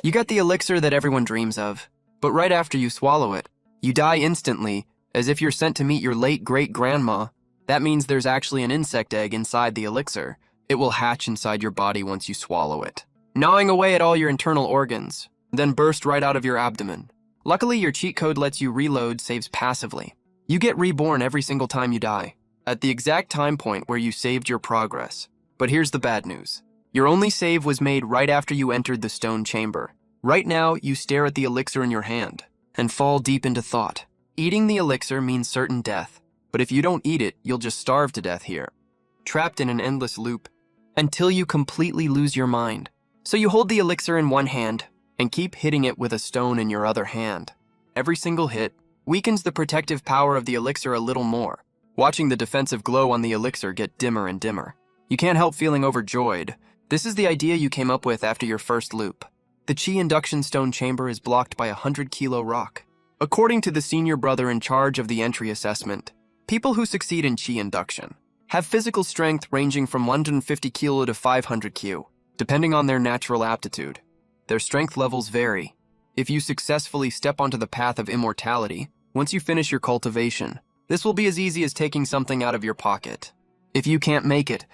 You get the elixir that everyone dreams of, but right after you swallow it, you die instantly, as if you're sent to meet your late great-grandma. That means there's actually an insect egg inside the elixir. It will hatch inside your body once you swallow it, gnawing away at all your internal organs, then burst right out of your abdomen. Luckily, your cheat code lets you reload saves passively. You get reborn every single time you die, at the exact time point where you saved your progress. But here's the bad news. Your only save was made right after you entered the stone chamber. Right now, you stare at the elixir in your hand and fall deep into thought. Eating the elixir means certain death, but if you don't eat it, you'll just starve to death here, trapped in an endless loop, until you completely lose your mind. So you hold the elixir in one hand and keep hitting it with a stone in your other hand. Every single hit weakens the protective power of the elixir a little more, watching the defensive glow on the elixir get dimmer and dimmer. You can't help feeling overjoyed. This is the idea you came up with after your first loop. The Chi induction stone chamber is blocked by a 100-kilo rock. According to the senior brother in charge of the entry assessment, people who succeed in Chi induction have physical strength ranging from 150 kilo to 500 Q, depending on their natural aptitude. Their strength levels vary. If you successfully step onto the path of immortality, once you finish your cultivation, this will be as easy as taking something out of your pocket. If you can't make it,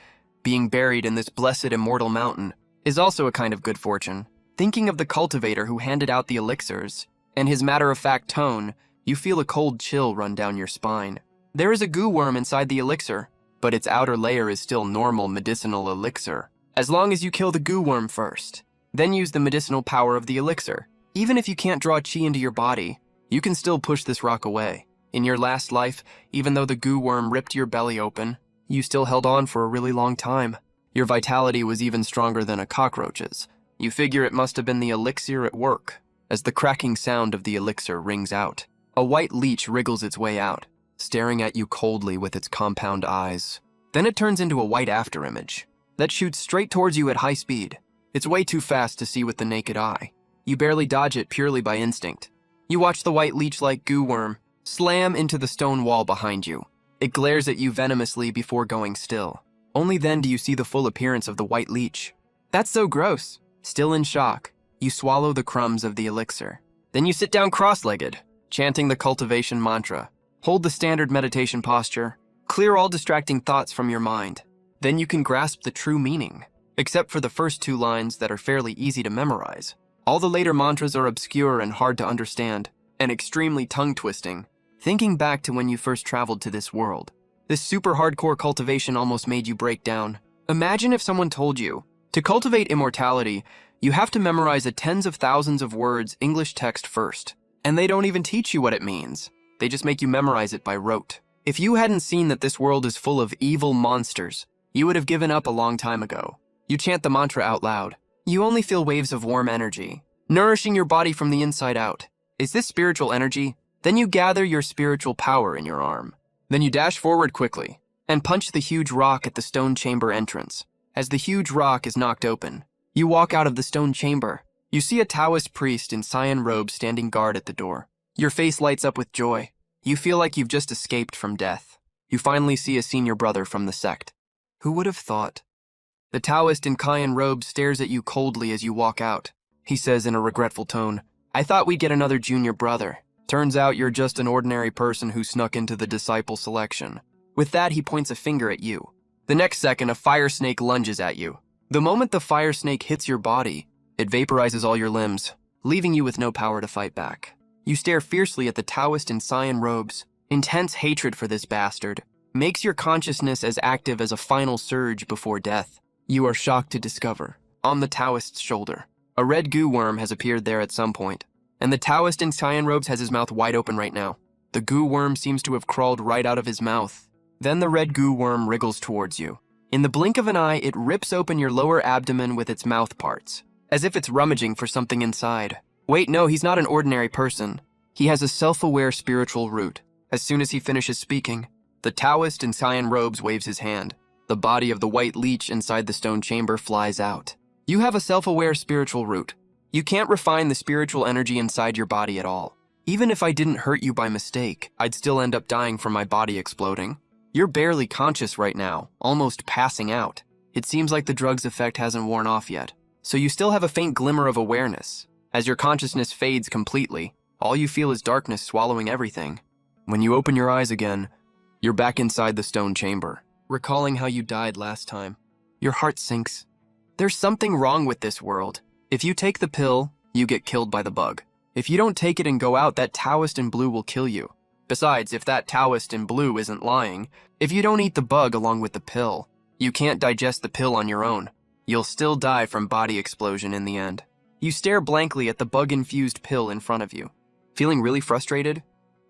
being buried in this blessed immortal mountain is also a kind of good fortune. Thinking of the cultivator who handed out the elixirs, and his matter-of-fact tone, you feel a cold chill run down your spine. There is a goo worm inside the elixir, but its outer layer is still normal medicinal elixir, as long as you kill the goo worm first. Then use the medicinal power of the elixir. Even if you can't draw chi into your body, you can still push this rock away. In your last life, even though the goo worm ripped your belly open, you still held on for a really long time. Your vitality was even stronger than a cockroach's. You figure it must have been the elixir at work. As the cracking sound of the elixir rings out, a white leech wriggles its way out, staring at you coldly with its compound eyes. Then it turns into a white afterimage that shoots straight towards you at high speed. It's way too fast to see with the naked eye. You barely dodge it purely by instinct. You watch the white leech-like goo worm slam into the stone wall behind you. It glares at you venomously before going still. Only then do you see the full appearance of the white leech. That's so gross. Still in shock, you swallow the crumbs of the elixir. Then you sit down cross-legged, chanting the cultivation mantra. Hold the standard meditation posture. Clear all distracting thoughts from your mind. Then you can grasp the true meaning, except for the first two lines that are fairly easy to memorize. All the later mantras are obscure and hard to understand, and extremely tongue-twisting. Thinking back to when you first traveled to this world, this super hardcore cultivation almost made you break down. Imagine if someone told you, to cultivate immortality, you have to memorize a tens of thousands of words English text first, and they don't even teach you what it means. They just make you memorize it by rote. If you hadn't seen that this world is full of evil monsters, you would have given up a long time ago. You chant the mantra out loud. You only feel waves of warm energy, nourishing your body from the inside out. Is this spiritual energy? Then you gather your spiritual power in your arm. Then you dash forward quickly and punch the huge rock at the stone chamber entrance. As the huge rock is knocked open, you walk out of the stone chamber. You see a Taoist priest in cyan robes standing guard at the door. Your face lights up with joy. You feel like you've just escaped from death. You finally see a senior brother from the sect. Who would have thought? The Taoist in cyan robes stares at you coldly as you walk out. He says in a regretful tone, "I thought we'd get another junior brother. Turns out you're just an ordinary person who snuck into the disciple selection." With that, he points a finger at you. The next second, a fire snake lunges at you. The moment the fire snake hits your body, it vaporizes all your limbs, leaving you with no power to fight back. You stare fiercely at the Taoist in cyan robes. Intense hatred for this bastard makes your consciousness as active as a final surge before death. You are shocked to discover, on the Taoist's shoulder, a red goo worm has appeared there at some point, and the Taoist in cyan robes has his mouth wide open right now. The goo worm seems to have crawled right out of his mouth. Then the red goo worm wriggles towards you. In the blink of an eye, it rips open your lower abdomen with its mouth parts, as if it's rummaging for something inside. Wait, no, he's not an ordinary person. He has a self-aware spiritual root. As soon as he finishes speaking, the Taoist in cyan robes waves his hand. The body of the white leech inside the stone chamber flies out. You have a self-aware spiritual root. You can't refine the spiritual energy inside your body at all. Even if I didn't hurt you by mistake, I'd still end up dying from my body exploding. You're barely conscious right now, almost passing out. It seems like the drug's effect hasn't worn off yet, so you still have a faint glimmer of awareness. As your consciousness fades completely, all you feel is darkness swallowing everything. When you open your eyes again, you're back inside the stone chamber, recalling how you died last time. Your heart sinks. There's something wrong with this world. If you take the pill, you get killed by the bug. If you don't take it and go out, that Taoist in blue will kill you. Besides, if that Taoist in blue isn't lying, if you don't eat the bug along with the pill, you can't digest the pill on your own. You'll still die from body explosion in the end. You stare blankly at the bug-infused pill in front of you. Feeling really frustrated?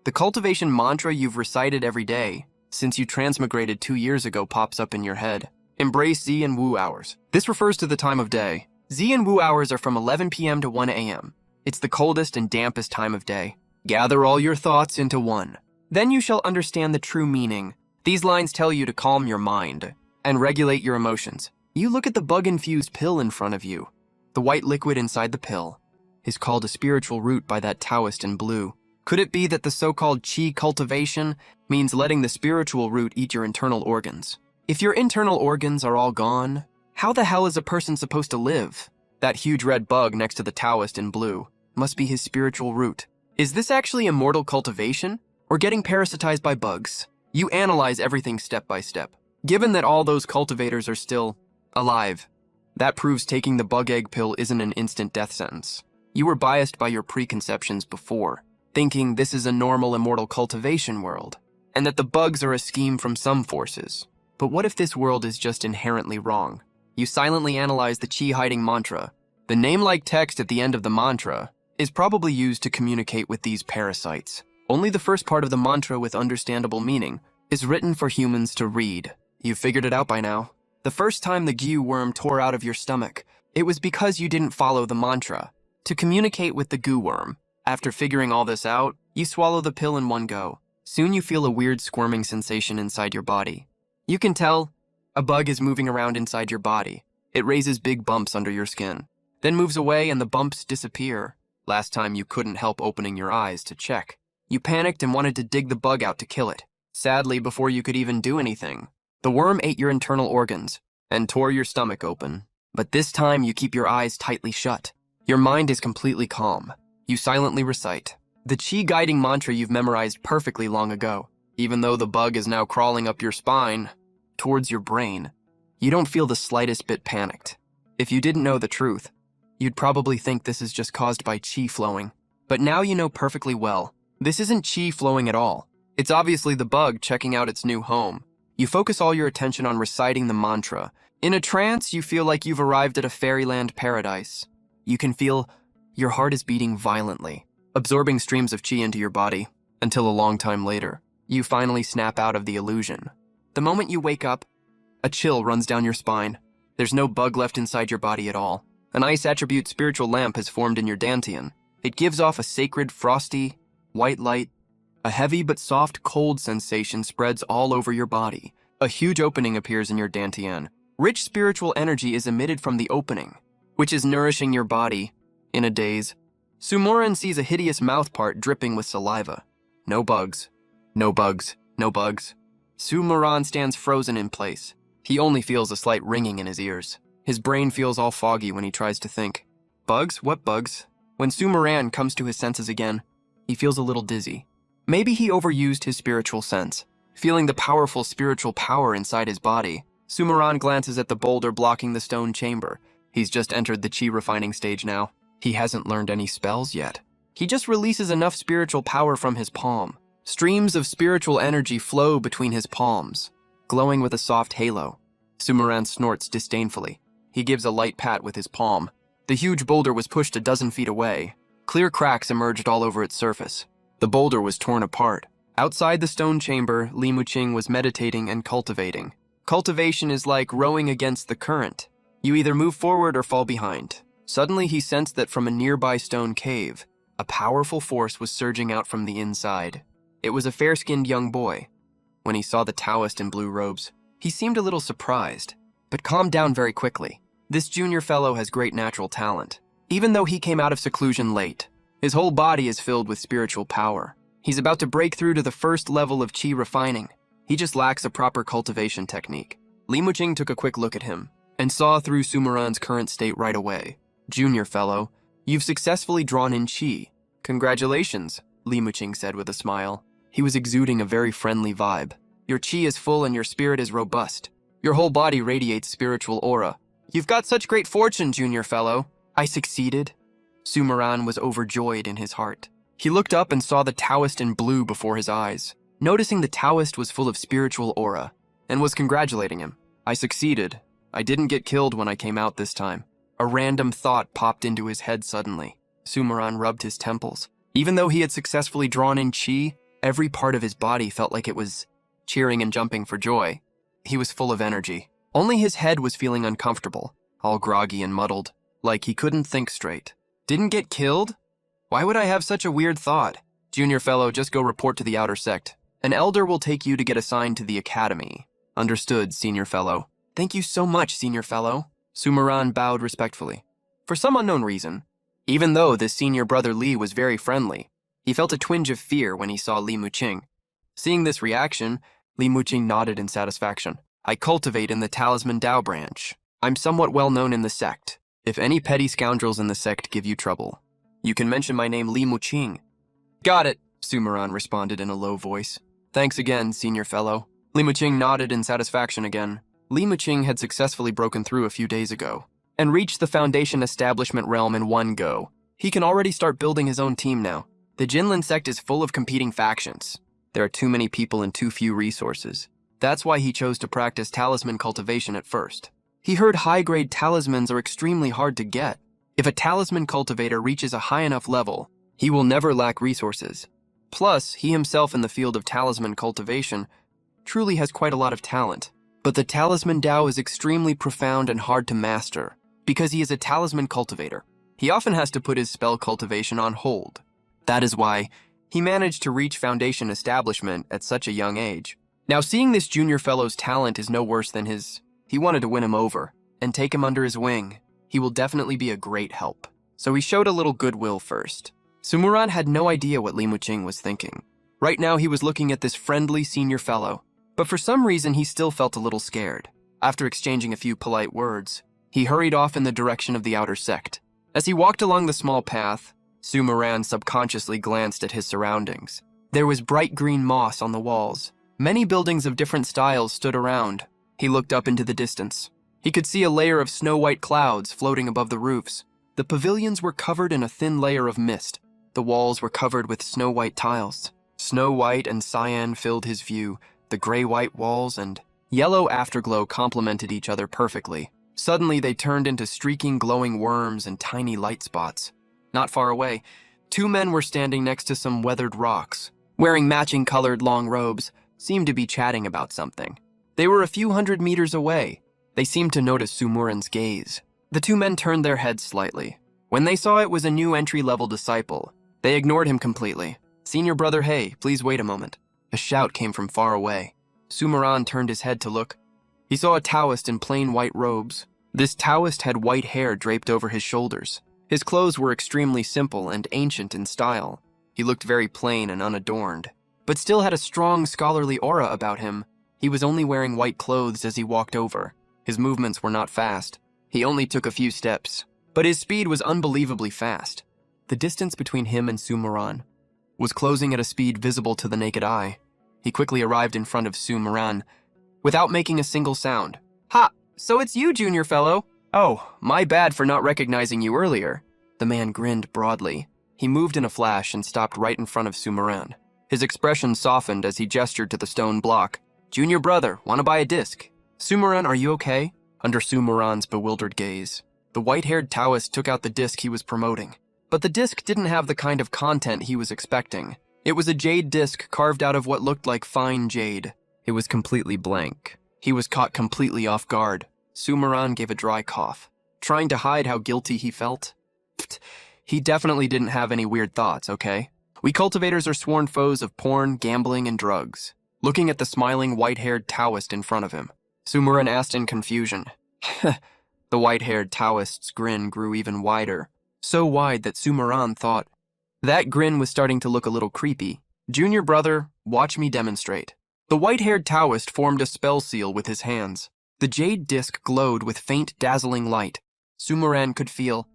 The cultivation mantra you've recited every day since you transmigrated 2 years ago pops up in your head. Embrace Z and Wu hours. This refers to the time of day. Z and Wu hours are from 11 p.m. to 1 a.m. It's the coldest and dampest time of day. Gather all your thoughts into one. Then you shall understand the true meaning. These lines tell you to calm your mind and regulate your emotions. You look at the bug-infused pill in front of you. The white liquid inside the pill is called a spiritual root by that Taoist in blue. Could it be that the so-called qi cultivation means letting the spiritual root eat your internal organs? If your internal organs are all gone, how the hell is a person supposed to live? That huge red bug next to the Taoist in blue must be his spiritual root. Is this actually immortal cultivation or getting parasitized by bugs? You analyze everything step by step. Given that all those cultivators are still alive, that proves taking the bug egg pill isn't an instant death sentence. You were biased by your preconceptions before, thinking this is a normal immortal cultivation world, and that the bugs are a scheme from some forces. But what if this world is just inherently wrong? You silently analyze the chi hiding mantra. The name-like text at the end of the mantra is probably used to communicate with these parasites. Only the first part of the mantra with understandable meaning is written for humans to read. You've figured it out by now. The first time the gyu worm tore out of your stomach, it was because you didn't follow the mantra to communicate with the goo worm. After figuring all this out, you swallow the pill in one go. Soon you feel a weird squirming sensation inside your body. You can tell a bug is moving around inside your body. It raises big bumps under your skin, then moves away and the bumps disappear. Last time you couldn't help opening your eyes to check. You panicked and wanted to dig the bug out to kill it. Sadly, before you could even do anything, the worm ate your internal organs and tore your stomach open. But this time you keep your eyes tightly shut. Your mind is completely calm. You silently recite the chi guiding mantra you've memorized perfectly long ago. Even though the bug is now crawling up your spine towards your brain, you don't feel the slightest bit panicked. If you didn't know the truth, you'd probably think this is just caused by chi flowing. But now you know perfectly well, this isn't chi flowing at all. It's obviously the bug checking out its new home. You focus all your attention on reciting the mantra. In a trance, you feel like you've arrived at a fairyland paradise. You can feel your heart is beating violently, absorbing streams of chi into your body, until a long time later, you finally snap out of the illusion. The moment you wake up, a chill runs down your spine. There's no bug left inside your body at all. An ice attribute spiritual lamp has formed in your dantian. It gives off a sacred, frosty, white light. A heavy but soft cold sensation spreads all over your body. A huge opening appears in your dantian. Rich spiritual energy is emitted from the opening, which is nourishing your body. In a daze, Sumoran sees a hideous mouthpart dripping with saliva. No bugs. No bugs. No bugs. Sumoran stands frozen in place. He only feels a slight ringing in his ears. His brain feels all foggy when he tries to think. Bugs? What bugs? When Sumoran comes to his senses again, he feels a little dizzy. Maybe he overused his spiritual sense. Feeling the powerful spiritual power inside his body, Sumoran glances at the boulder blocking the stone chamber. He's just entered the chi refining stage now. He hasn't learned any spells yet. He just releases enough spiritual power from his palm. Streams of spiritual energy flow between his palms, glowing with a soft halo. Sumoran snorts disdainfully. He gives a light pat with his palm. The huge boulder was pushed a dozen feet away. Clear cracks emerged all over its surface. The boulder was torn apart. Outside the stone chamber, Li Muqing was meditating and cultivating. Cultivation is like rowing against the current. You either move forward or fall behind. Suddenly he sensed that from a nearby stone cave, a powerful force was surging out from the inside. It was a fair-skinned young boy. When he saw the Taoist in blue robes, he seemed a little surprised, but calmed down very quickly. This junior fellow has great natural talent. Even though he came out of seclusion late, his whole body is filled with spiritual power. He's about to break through to the first level of chi refining. He just lacks a proper cultivation technique. Li Muqing took a quick look at him and saw through Sumoran's current state right away. Junior fellow, You've successfully drawn in qi. Congratulations, Li Muqing said with a smile. He was exuding a very friendly vibe. Your qi is full and your spirit is robust. Your whole body radiates spiritual aura. You've got such great fortune, junior fellow. I succeeded. Sumaran was overjoyed in his heart. He looked up and saw the Taoist in blue before his eyes, noticing the Taoist was full of spiritual aura, and was congratulating him. I succeeded. I didn't get killed when I came out this time. A random thought popped into his head suddenly. Sumaran rubbed his temples. Even though he had successfully drawn in qi, every part of his body felt like it was cheering and jumping for joy. He was full of energy. Only his head was feeling uncomfortable, all groggy and muddled, like he couldn't think straight. Didn't get killed? Why would I have such a weird thought? Junior fellow, just go report to the outer sect. An elder will take you to get assigned to the academy. Understood, senior fellow. Thank you so much, senior fellow. Sumaran bowed respectfully. For some unknown reason, even though this senior brother Li was very friendly, he felt a twinge of fear when he saw Li Muqing. Seeing this reaction, Li Muqing nodded in satisfaction. I cultivate in the Talisman Dao branch. I'm somewhat well known in the sect. If any petty scoundrels in the sect give you trouble, you can mention my name, Li Muqing. Got it, Sumaran responded in a low voice. Thanks again, senior fellow. Li Muqing nodded in satisfaction again. Li Muqing had successfully broken through a few days ago and reached the Foundation establishment realm in one go. He can already start building his own team now. The Jinlin sect is full of competing factions. There are too many people and too few resources. That's why he chose to practice talisman cultivation at first. He heard high-grade talismans are extremely hard to get. If a talisman cultivator reaches a high enough level, he will never lack resources. Plus, he himself in the field of talisman cultivation truly has quite a lot of talent. But the Talisman Dao is extremely profound and hard to master, because he is a talisman cultivator. He often has to put his spell cultivation on hold. That is why he managed to reach Foundation establishment at such a young age. Now, seeing this junior fellow's talent is no worse than his, he wanted to win him over and take him under his wing. He will definitely be a great help. So he showed a little goodwill first. Sumaran had no idea what Li Muqing was thinking. Right now he was looking at this friendly senior fellow, but for some reason he still felt a little scared. After exchanging a few polite words, he hurried off in the direction of the outer sect. As he walked along the small path, Sumaran subconsciously glanced at his surroundings. There was bright green moss on the walls. Many buildings of different styles stood around. He looked up into the distance. He could see a layer of snow-white clouds floating above the roofs. The pavilions were covered in a thin layer of mist. The walls were covered with snow-white tiles. Snow-white and cyan filled his view. The gray-white walls and yellow afterglow complemented each other perfectly. Suddenly, they turned into streaking, glowing worms and tiny light spots. Not far away, two men were standing next to some weathered rocks, wearing matching colored long robes, seemed to be chatting about something. They were a few hundred meters away. They seemed to notice Sumuran's gaze. The two men turned their heads slightly. When they saw it was a new entry-level disciple, they ignored him completely. "Senior brother, hey, please wait a moment." A shout came from far away. Sumaran turned his head to look. He saw a Taoist in plain white robes. This Taoist had white hair draped over his shoulders. His clothes were extremely simple and ancient in style. He looked very plain and unadorned, but still had a strong scholarly aura about him. He was only wearing white clothes as he walked over. His movements were not fast. He only took a few steps, but his speed was unbelievably fast. The distance between him and Sumaran was closing at a speed visible to the naked eye. He quickly arrived in front of Sumaran without making a single sound. "Ha! So it's you, junior fellow. Oh, my bad for not recognizing you earlier." The man grinned broadly. He moved in a flash and stopped right in front of Sumaran. His expression softened as he gestured to the stone block. "Junior brother, want to buy a disc?" "Sumaran, are you okay?" Under Sumaran's bewildered gaze, the white-haired Taoist took out the disc he was promoting. But the disc didn't have the kind of content he was expecting. It was a jade disc carved out of what looked like fine jade. It was completely blank. He was caught completely off guard. Sumaran gave a dry cough, trying to hide how guilty he felt. Pfft, he definitely didn't have any weird thoughts, okay? We cultivators are sworn foes of porn, gambling, and drugs. Looking at the smiling white-haired Taoist in front of him, Sumaran asked in confusion. The white-haired Taoist's grin grew even wider, so wide that Sumaran thought that grin was starting to look a little creepy. "Junior brother, watch me demonstrate." The white-haired Taoist formed a spell seal with his hands. The jade disc glowed with faint, dazzling light. Sumaran could feel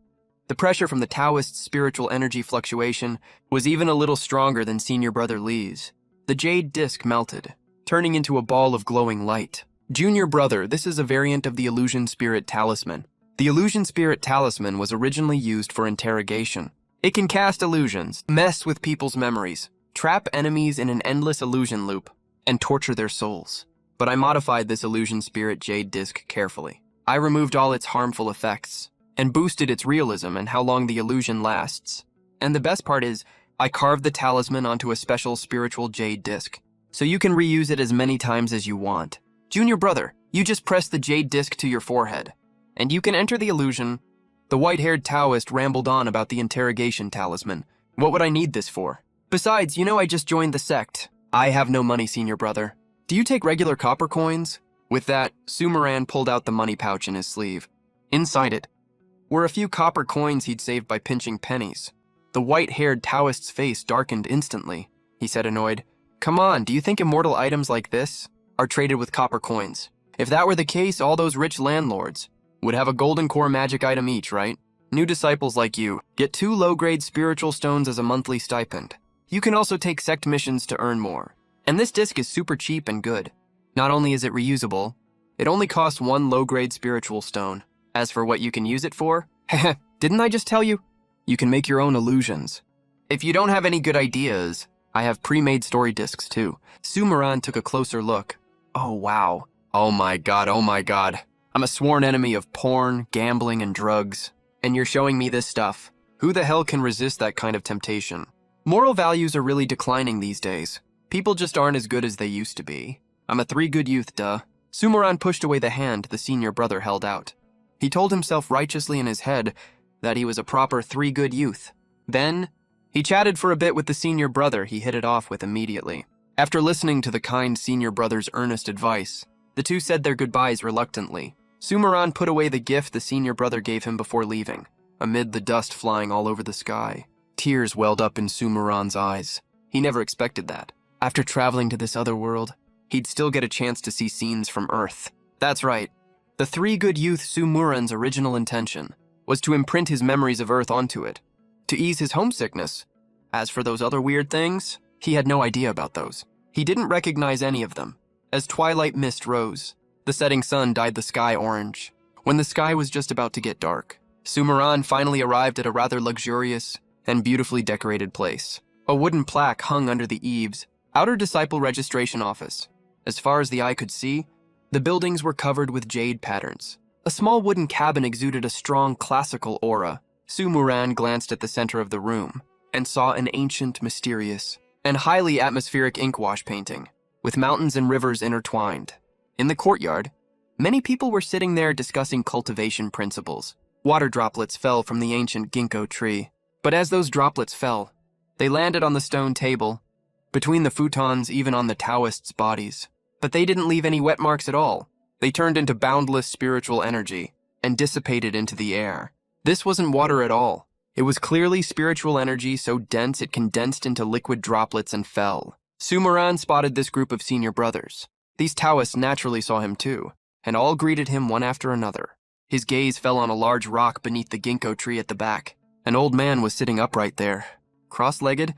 The pressure from the Taoist's spiritual energy fluctuation was even a little stronger than Senior Brother Lee's. The jade disc melted, turning into a ball of glowing light. Junior Brother, this is a variant of the Illusion Spirit Talisman. The Illusion Spirit Talisman was originally used for interrogation. It can cast illusions, mess with people's memories, trap enemies in an endless illusion loop, and torture their souls. But I modified this Illusion Spirit Jade Disc carefully. I removed all its harmful effects, and boosted its realism and how long the illusion lasts. And the best part is, I carved the talisman onto a special spiritual jade disc, so you can reuse it as many times as you want. Junior Brother, you just press the jade disc to your forehead, and you can enter the illusion. The white-haired Taoist rambled on about the interrogation talisman. What would I need this for? Besides, you know I just joined the sect. I have no money, Senior Brother. Do you take regular copper coins? With that, Sumeran pulled out the money pouch in his sleeve. Inside it were a few copper coins he'd saved by pinching pennies. The white-haired Taoist's face darkened instantly. He said, annoyed, "Come on, do you think immortal items like this are traded with copper coins? If that were the case, all those rich landlords would have a golden core magic item each, right? New disciples like you get 2 low-grade spiritual stones as a monthly stipend. You can also take sect missions to earn more. And this disc is super cheap and good. Not only is it reusable, it only costs 1 low-grade spiritual stone. As for what you can use it for, didn't I just tell you? You can make your own illusions. If you don't have any good ideas, I have pre-made story discs too." Sumeran took a closer look. Oh wow. Oh my god. I'm a sworn enemy of porn, gambling, and drugs. And you're showing me this stuff. Who the hell can resist that kind of temptation? Moral values are really declining these days. People just aren't as good as they used to be. I'm a 3 good youth, duh. Sumeran pushed away the hand the Senior Brother held out. He told himself righteously in his head that he was a proper 3 good youth. Then, he chatted for a bit with the Senior Brother he hit it off with immediately. After listening to the kind Senior Brother's earnest advice, the two said their goodbyes reluctantly. Sumeran put away the gift the Senior Brother gave him before leaving, amid the dust flying all over the sky. Tears welled up in Sumeran's eyes. He never expected that. After traveling to this other world, he'd still get a chance to see scenes from Earth. That's right. The 3 good youth Sumeran's original intention was to imprint his memories of Earth onto it, to ease his homesickness. As for those other weird things, he had no idea about those. He didn't recognize any of them. As twilight mist rose, the setting sun dyed the sky orange. When the sky was just about to get dark, Sumeran finally arrived at a rather luxurious and beautifully decorated place. A wooden plaque hung under the eaves, Outer Disciple Registration Office. As far as the eye could see, the buildings were covered with jade patterns. A small wooden cabin exuded a strong classical aura. Sumeran glanced at the center of the room and saw an ancient, mysterious, and highly atmospheric inkwash painting, with mountains and rivers intertwined. In the courtyard, many people were sitting there discussing cultivation principles. Water droplets fell from the ancient ginkgo tree, but as those droplets fell, they landed on the stone table, between the futons, even on the Taoists' bodies. But they didn't leave any wet marks at all. They turned into boundless spiritual energy and dissipated into the air. This wasn't water at all. It was clearly spiritual energy so dense it condensed into liquid droplets and fell. Sumeran spotted this group of Senior Brothers. These Taoists naturally saw him too, and all greeted him one after another. His gaze fell on a large rock beneath the ginkgo tree at the back. An old man was sitting upright there, cross-legged,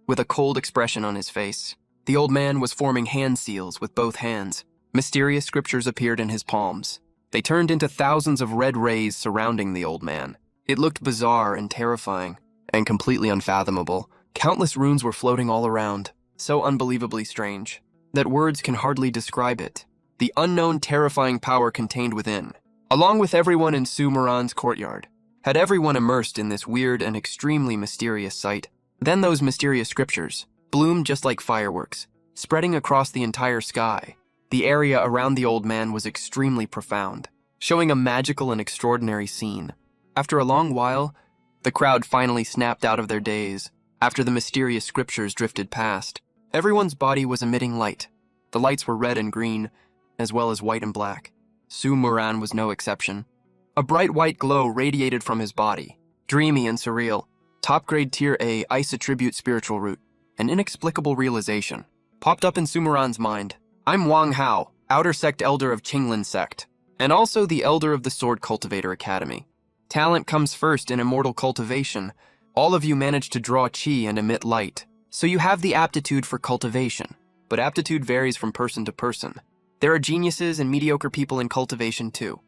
with a cold expression on his face. The old man was forming hand seals with both hands. Mysterious scriptures appeared in his palms. They turned into thousands of red rays surrounding the old man. It looked bizarre and terrifying, and completely unfathomable. Countless runes were floating all around, so unbelievably strange that words can hardly describe it. The unknown, terrifying power contained within, along with everyone in Sumeran's courtyard, had everyone immersed in this weird and extremely mysterious sight. Then those mysterious scriptures bloomed just like fireworks, spreading across the entire sky. The area around the old man was extremely profound, showing a magical and extraordinary scene. After a long while, the crowd finally snapped out of their daze. After the mysterious scriptures drifted past, everyone's body was emitting light. The lights were red and green, as well as white and black. Sumeran was no exception. A bright white glow radiated from his body, dreamy and surreal. Top-grade Tier A Ice Attribute Spiritual Root. An inexplicable realization popped up in Sumeran's mind. I'm Wang Hao, Outer Sect Elder of Qinglin Sect, and also the Elder of the Sword Cultivator Academy. Talent comes first in immortal cultivation. All of you manage to draw chi and emit light, so you have the aptitude for cultivation. But aptitude varies from person to person. There are geniuses and mediocre people in cultivation too.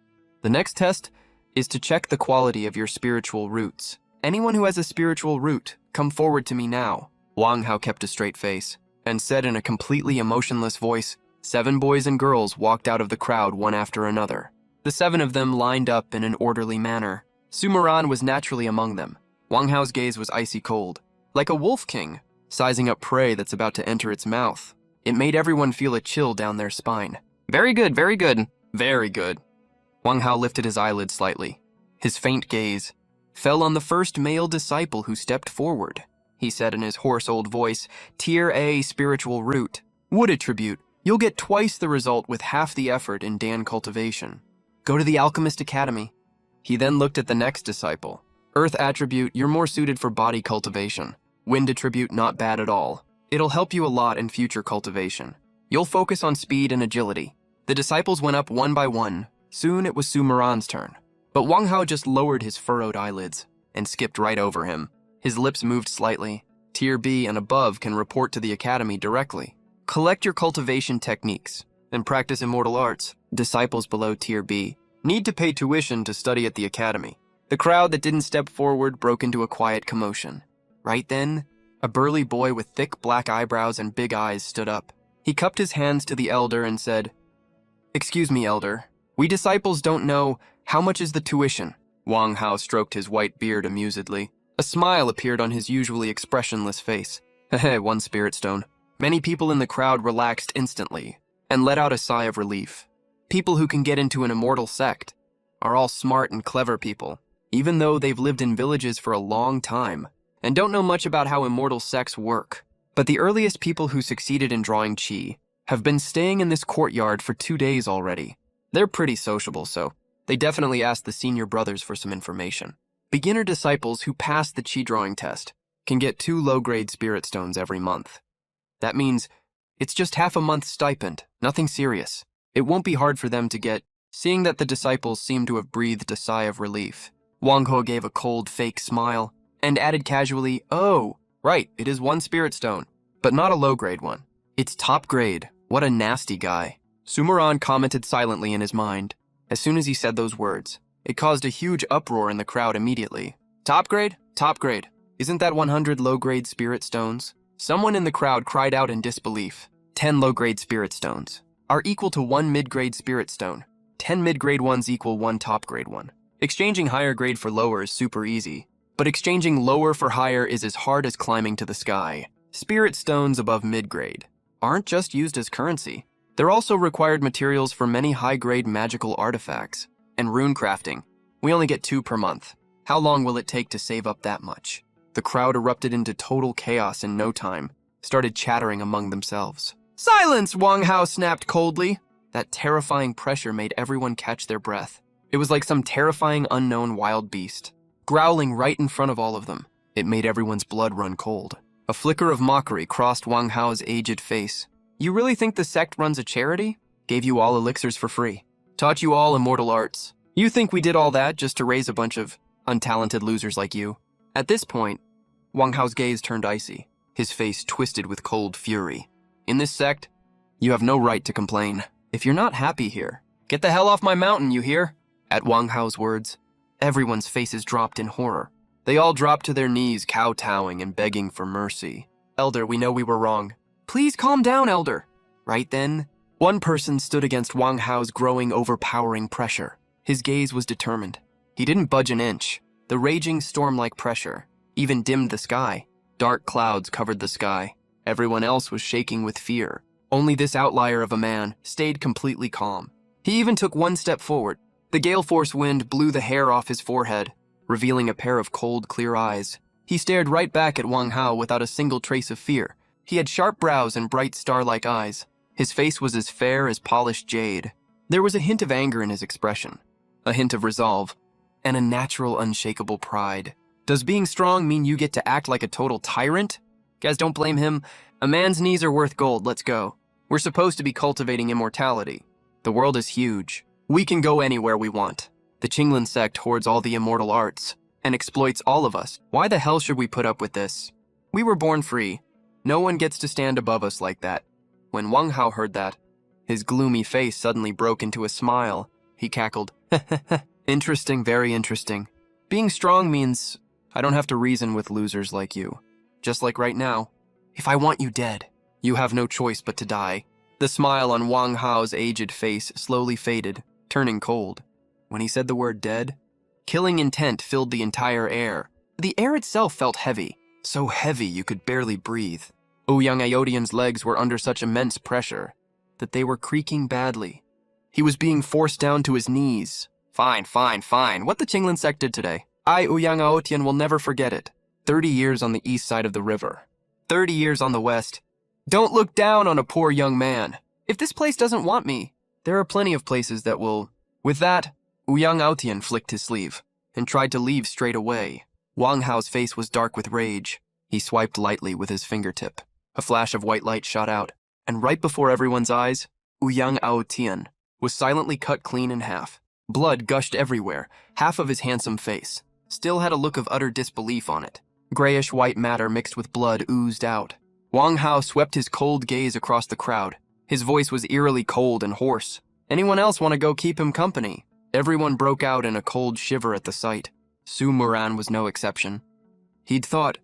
The next test is to check the quality of your spiritual roots. Anyone who has a spiritual root, come forward to me now. Wang Hao kept a straight face and said in a completely emotionless voice. 7 boys and girls walked out of the crowd one after another. The 7 of them lined up in an orderly manner. Sumaran was naturally among them. Wang Hao's gaze was icy cold, like a wolf king, sizing up prey that's about to enter its mouth. It made everyone feel a chill down their spine. Very good, very good, very good. Wang Hao lifted his eyelids slightly. His faint gaze fell on the first male disciple who stepped forward. He said in his hoarse old voice, Tier A spiritual root. Wood attribute. You'll get twice the result with half the effort in Dan cultivation. Go to the Alchemist Academy. He then looked at the next disciple. Earth attribute, you're more suited for body cultivation. Wind attribute, not bad at all. It'll help you a lot in future cultivation. You'll focus on speed and agility. The disciples went up one by one. Soon it was Sumaran's turn. But Wang Hao just lowered his furrowed eyelids and skipped right over him. His lips moved slightly. Tier B and above can report to the academy directly. Collect your cultivation techniques and practice immortal arts. Disciples below Tier B need to pay tuition to study at the academy. The crowd that didn't step forward broke into a quiet commotion. Right then, a burly boy with thick black eyebrows and big eyes stood up. He cupped his hands to the elder and said, Excuse me, elder. We disciples don't know how much is the tuition. Wang Hao stroked his white beard amusedly. A smile appeared on his usually expressionless face. Heh, 1 spirit stone. Many people in the crowd relaxed instantly and let out a sigh of relief. People who can get into an immortal sect are all smart and clever people, even though they've lived in villages for a long time and don't know much about how immortal sects work. But the earliest people who succeeded in drawing chi have been staying in this courtyard for 2 days already. They're pretty sociable, so they definitely asked the senior brothers for some information. Beginner disciples who pass the chi drawing test can get 2 low-grade spirit stones every month. That means it's just half a month's stipend, nothing serious. It won't be hard for them to get. Seeing that the disciples seemed to have breathed a sigh of relief, Wang Hao gave a cold, fake smile and added casually, Oh, right, it is 1 spirit stone, but not a low-grade one. It's top grade. What a nasty guy. Sumaran commented silently in his mind. As soon as he said those words, it caused a huge uproar in the crowd immediately. Top grade? Top grade. Isn't that 100 low-grade spirit stones? Someone in the crowd cried out in disbelief. 10 low-grade spirit stones are equal to 1 mid-grade spirit stone. 10 mid-grade ones equal 1 top-grade one. Exchanging higher grade for lower is super easy, but exchanging lower for higher is as hard as climbing to the sky. Spirit stones above mid-grade aren't just used as currency. They're also required materials for many high-grade magical artifacts and rune crafting. We only get 2 per month. How long will it take to save up that much? The crowd erupted into total chaos in no time, started chattering among themselves. Silence! Wang Hao snapped coldly. That terrifying pressure made everyone catch their breath. It was like some terrifying unknown wild beast, growling right in front of all of them. It made everyone's blood run cold. A flicker of mockery crossed Wang Hao's aged face. You really think the sect runs a charity? Gave you all elixirs for free. Taught you all immortal arts. You think we did all that just to raise a bunch of untalented losers like you? At this point, Wang Hao's gaze turned icy, his face twisted with cold fury. In this sect, you have no right to complain. If you're not happy here, get the hell off my mountain, you hear? At Wang Hao's words, everyone's faces dropped in horror. They all dropped to their knees, kowtowing and begging for mercy. Elder, we know we were wrong. Please calm down, Elder. Right then, one person stood against Wang Hao's growing, overpowering pressure. His gaze was determined. He didn't budge an inch. The raging storm-like pressure even dimmed the sky. Dark clouds covered the sky. Everyone else was shaking with fear. Only this outlier of a man stayed completely calm. He even took 1 step forward. The gale force wind blew the hair off his forehead, revealing a pair of cold, clear eyes. He stared right back at Wang Hao without a single trace of fear. He had sharp brows and bright star-like eyes. His face was as fair as polished jade. There was a hint of anger in his expression, a hint of resolve, and a natural, unshakable pride. Does being strong mean you get to act like a total tyrant? Guys, don't blame him. A man's knees are worth gold, let's go. We're supposed to be cultivating immortality. The world is huge. We can go anywhere we want. The Qinglan sect hoards all the immortal arts and exploits all of us. Why the hell should we put up with this? We were born free. No one gets to stand above us like that. When Wang Hao heard that, his gloomy face suddenly broke into a smile. He cackled. Interesting, very interesting. Being strong means I don't have to reason with losers like you. Just like right now. If I want you dead, you have no choice but to die. The smile on Wang Hao's aged face slowly faded, turning cold. When he said the word dead, killing intent filled the entire air. The air itself felt heavy, so heavy you could barely breathe. Ouyang Aotian's legs were under such immense pressure that they were creaking badly. He was being forced down to his knees. Fine. What the Qinglan sect did today, I, Ouyang Aotian, will never forget it. 30 years on the east side of the river. 30 years on the west. Don't look down on a poor young man. If this place doesn't want me, there are plenty of places that will. With that, Ouyang Aotian flicked his sleeve and tried to leave straight away. Wang Hao's face was dark with rage. He swiped lightly with his fingertip. A flash of white light shot out, and right before everyone's eyes, Ouyang Aotian was silently cut clean in half. Blood gushed everywhere. Half of his handsome face still had a look of utter disbelief on it. Grayish-white matter mixed with blood oozed out. Wang Hao swept his cold gaze across the crowd. His voice was eerily cold and hoarse. Anyone else want to go keep him company? Everyone broke out in a cold shiver at the sight. Su Muran was no exception. He'd thought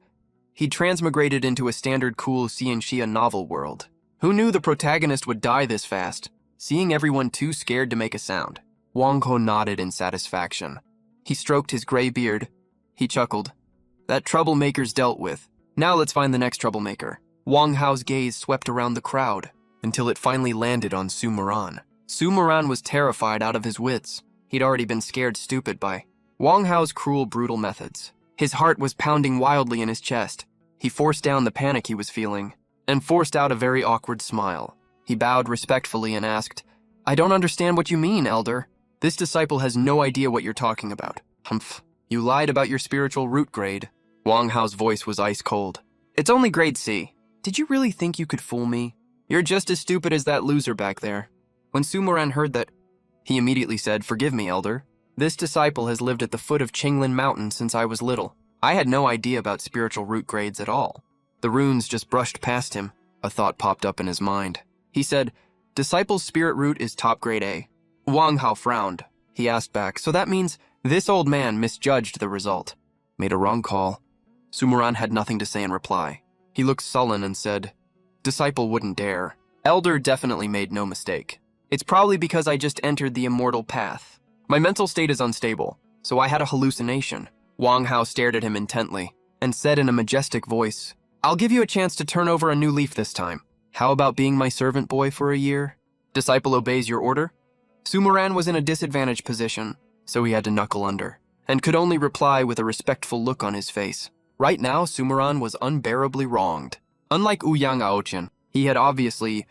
he'd transmigrated into a standard cool Xianxia novel world. Who knew the protagonist would die this fast? Seeing everyone too scared to make a sound, Wang Ho nodded in satisfaction. He stroked his gray beard. He chuckled. That troublemaker's dealt with. Now let's find the next troublemaker. Wang Hao's gaze swept around the crowd until it finally landed on Su Muran. Su Muran was terrified out of his wits. He'd already been scared stupid by Wang Hao's cruel, brutal methods. His heart was pounding wildly in his chest. He forced down the panic he was feeling and forced out a very awkward smile. He bowed respectfully and asked, I don't understand what you mean, Elder. This disciple has no idea what you're talking about. Humph. You lied about your spiritual root grade. Wang Hao's voice was ice cold. It's only grade C. Did you really think you could fool me? You're just as stupid as that loser back there. When Su Muran heard that, he immediately said, Forgive me, Elder. This disciple has lived at the foot of Qinglan Mountain since I was little. I had no idea about spiritual root grades at all. The runes just brushed past him. A thought popped up in his mind. He said, Disciple's spirit root is top grade A. Wang Hao frowned. He asked back, so that means this old man misjudged the result. Made a wrong call. Su Muran had nothing to say in reply. He looked sullen and said, Disciple wouldn't dare. Elder definitely made no mistake. It's probably because I just entered the immortal path. My mental state is unstable, so I had a hallucination. Wang Hao stared at him intently and said in a majestic voice, I'll give you a chance to turn over a new leaf this time. How about being my servant boy for a year? Disciple obeys your order? Su Muran was in a disadvantaged position, so he had to knuckle under, and could only reply with a respectful look on his face. Right now, Su Muran was unbearably wronged. Unlike Ouyang Aotian, he had obviously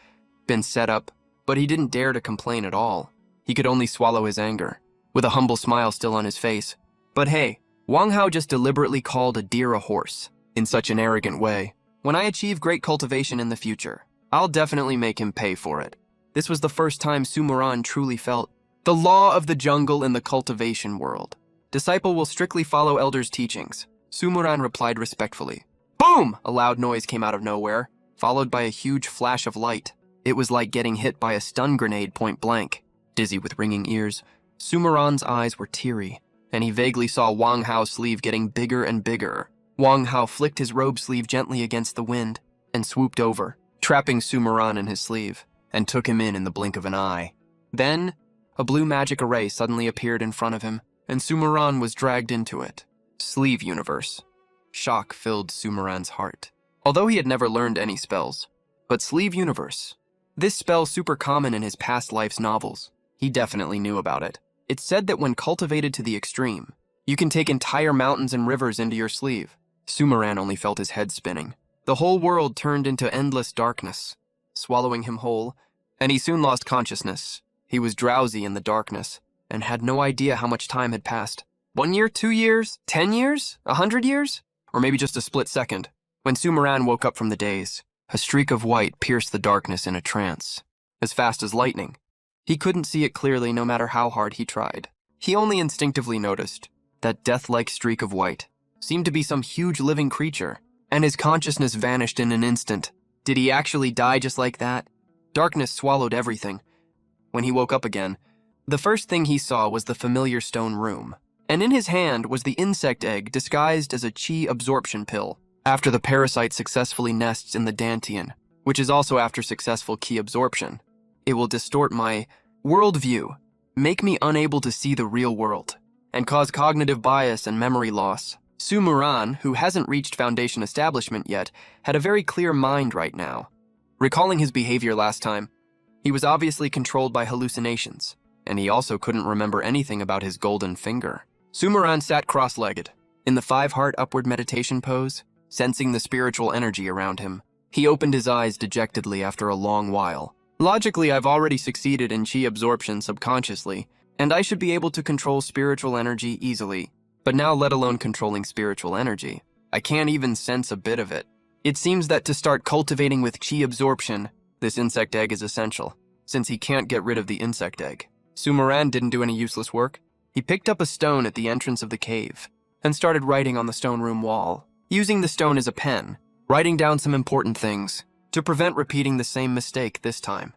been set up, but he didn't dare to complain at all. He could only swallow his anger, with a humble smile still on his face. But hey, Wang Hao just deliberately called a deer a horse, in such an arrogant way. When I achieve great cultivation in the future, I'll definitely make him pay for it. This was the first time Su Muran truly felt the law of the jungle in the cultivation world. Disciple will strictly follow Elder's teachings. Su Muran replied respectfully. Boom! A loud noise came out of nowhere, followed by a huge flash of light. It was like getting hit by a stun grenade point blank. Dizzy with ringing ears, Su Muran's eyes were teary, and he vaguely saw Wang Hao's sleeve getting bigger and bigger. Wang Hao flicked his robe sleeve gently against the wind and swooped over, trapping Su Muran in his sleeve, and took him in the blink of an eye. Then, a blue magic array suddenly appeared in front of him, and Su Muran was dragged into it. Sleeve universe. Shock filled Su Muran's heart. Although he had never learned any spells, but sleeve universe. This spell super common in his past life's novels. He definitely knew about it. It's said that when cultivated to the extreme, you can take entire mountains and rivers into your sleeve. Su Muran only felt his head spinning. The whole world turned into endless darkness, swallowing him whole, and he soon lost consciousness. He was drowsy in the darkness and had no idea how much time had passed. 1 year, 2 years, 10 years, 100 years? Or maybe just a split second. When Su Muran woke up from the daze, a streak of white pierced the darkness in a trance, as fast as lightning. He couldn't see it clearly no matter how hard he tried. He only instinctively noticed that death-like streak of white seemed to be some huge living creature, and his consciousness vanished in an instant. Did he actually die just like that? Darkness swallowed everything. When he woke up again, the first thing he saw was the familiar stone room, and in his hand was the insect egg disguised as a chi absorption pill. After the parasite successfully nests in the dantian, which is also after successful chi absorption, it will distort my worldview, make me unable to see the real world, and cause cognitive bias and memory loss. Sumuran, who hasn't reached Foundation establishment yet, had a very clear mind right now. Recalling his behavior last time, he was obviously controlled by hallucinations, and he also couldn't remember anything about his golden finger. Sumuran sat cross-legged, in the 5-heart upward meditation pose, sensing the spiritual energy around him. He opened his eyes dejectedly after a long while. Logically, I've already succeeded in chi absorption subconsciously, and I should be able to control spiritual energy easily. But now, let alone controlling spiritual energy, I can't even sense a bit of it. It seems that to start cultivating with chi absorption, this insect egg is essential, since he can't get rid of the insect egg. Sumuran didn't do any useless work. He picked up a stone at the entrance of the cave and started writing on the stone room wall, using the stone as a pen, writing down some important things to prevent repeating the same mistake this time.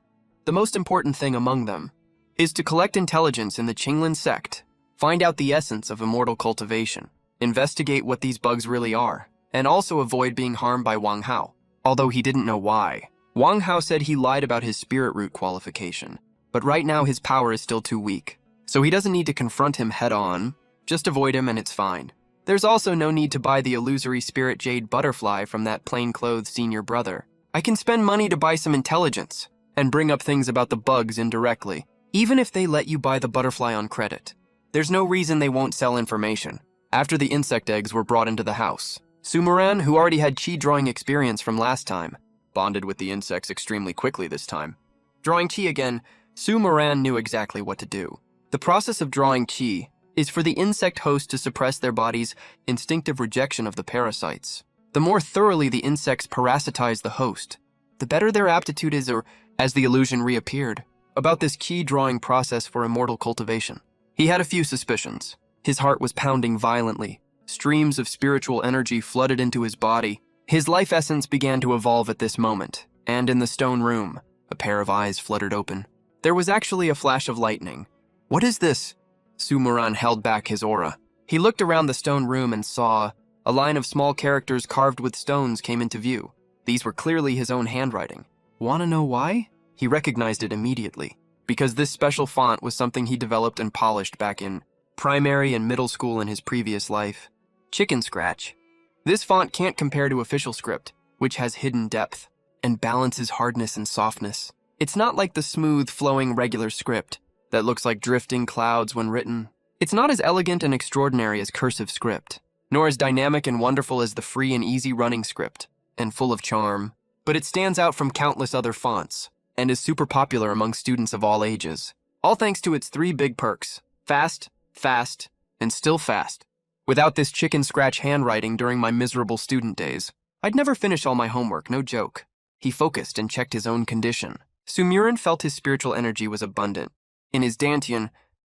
The most important thing among them is to collect intelligence in the Qinglan sect, find out the essence of immortal cultivation, investigate what these bugs really are, and also avoid being harmed by Wang Hao, although he didn't know why. Wang Hao said he lied about his spirit root qualification, but right now his power is still too weak, so he doesn't need to confront him head-on, just avoid him and it's fine. There's also no need to buy the illusory spirit jade butterfly from that plain-clothes senior brother. I can spend money to buy some intelligence and bring up things about the bugs indirectly, even if they let you buy the butterfly on credit. There's no reason they won't sell information. After the insect eggs were brought into the house, Sumuran, who already had chi drawing experience from last time, bonded with the insects extremely quickly this time. Drawing chi again, Sumuran knew exactly what to do. The process of drawing chi is for the insect host to suppress their body's instinctive rejection of the parasites. The more thoroughly the insects parasitize the host, the better their aptitude is, or as the illusion reappeared, about this chi drawing process for immortal cultivation. He had a few suspicions. His heart was pounding violently. Streams of spiritual energy flooded into his body. His life essence began to evolve at this moment, and in the stone room, a pair of eyes fluttered open. There was actually a flash of lightning. What is this? Sumuran held back his aura. He looked around the stone room and saw a line of small characters carved with stones came into view. These were clearly his own handwriting. Wanna know why? He recognized it immediately, because this special font was something he developed and polished back in primary and middle school in his previous life. Chicken Scratch. This font can't compare to official script, which has hidden depth and balances hardness and softness. It's not like the smooth, flowing regular script that looks like drifting clouds when written. It's not as elegant and extraordinary as cursive script, nor as dynamic and wonderful as the free and easy running script, and full of charm. But it stands out from countless other fonts, and is super popular among students of all ages. All thanks to its 3 big perks: fast, fast, and still fast. Without this chicken scratch handwriting during my miserable student days, I'd never finish all my homework, no joke. He focused and checked his own condition. Sumuran felt his spiritual energy was abundant. In his dantian,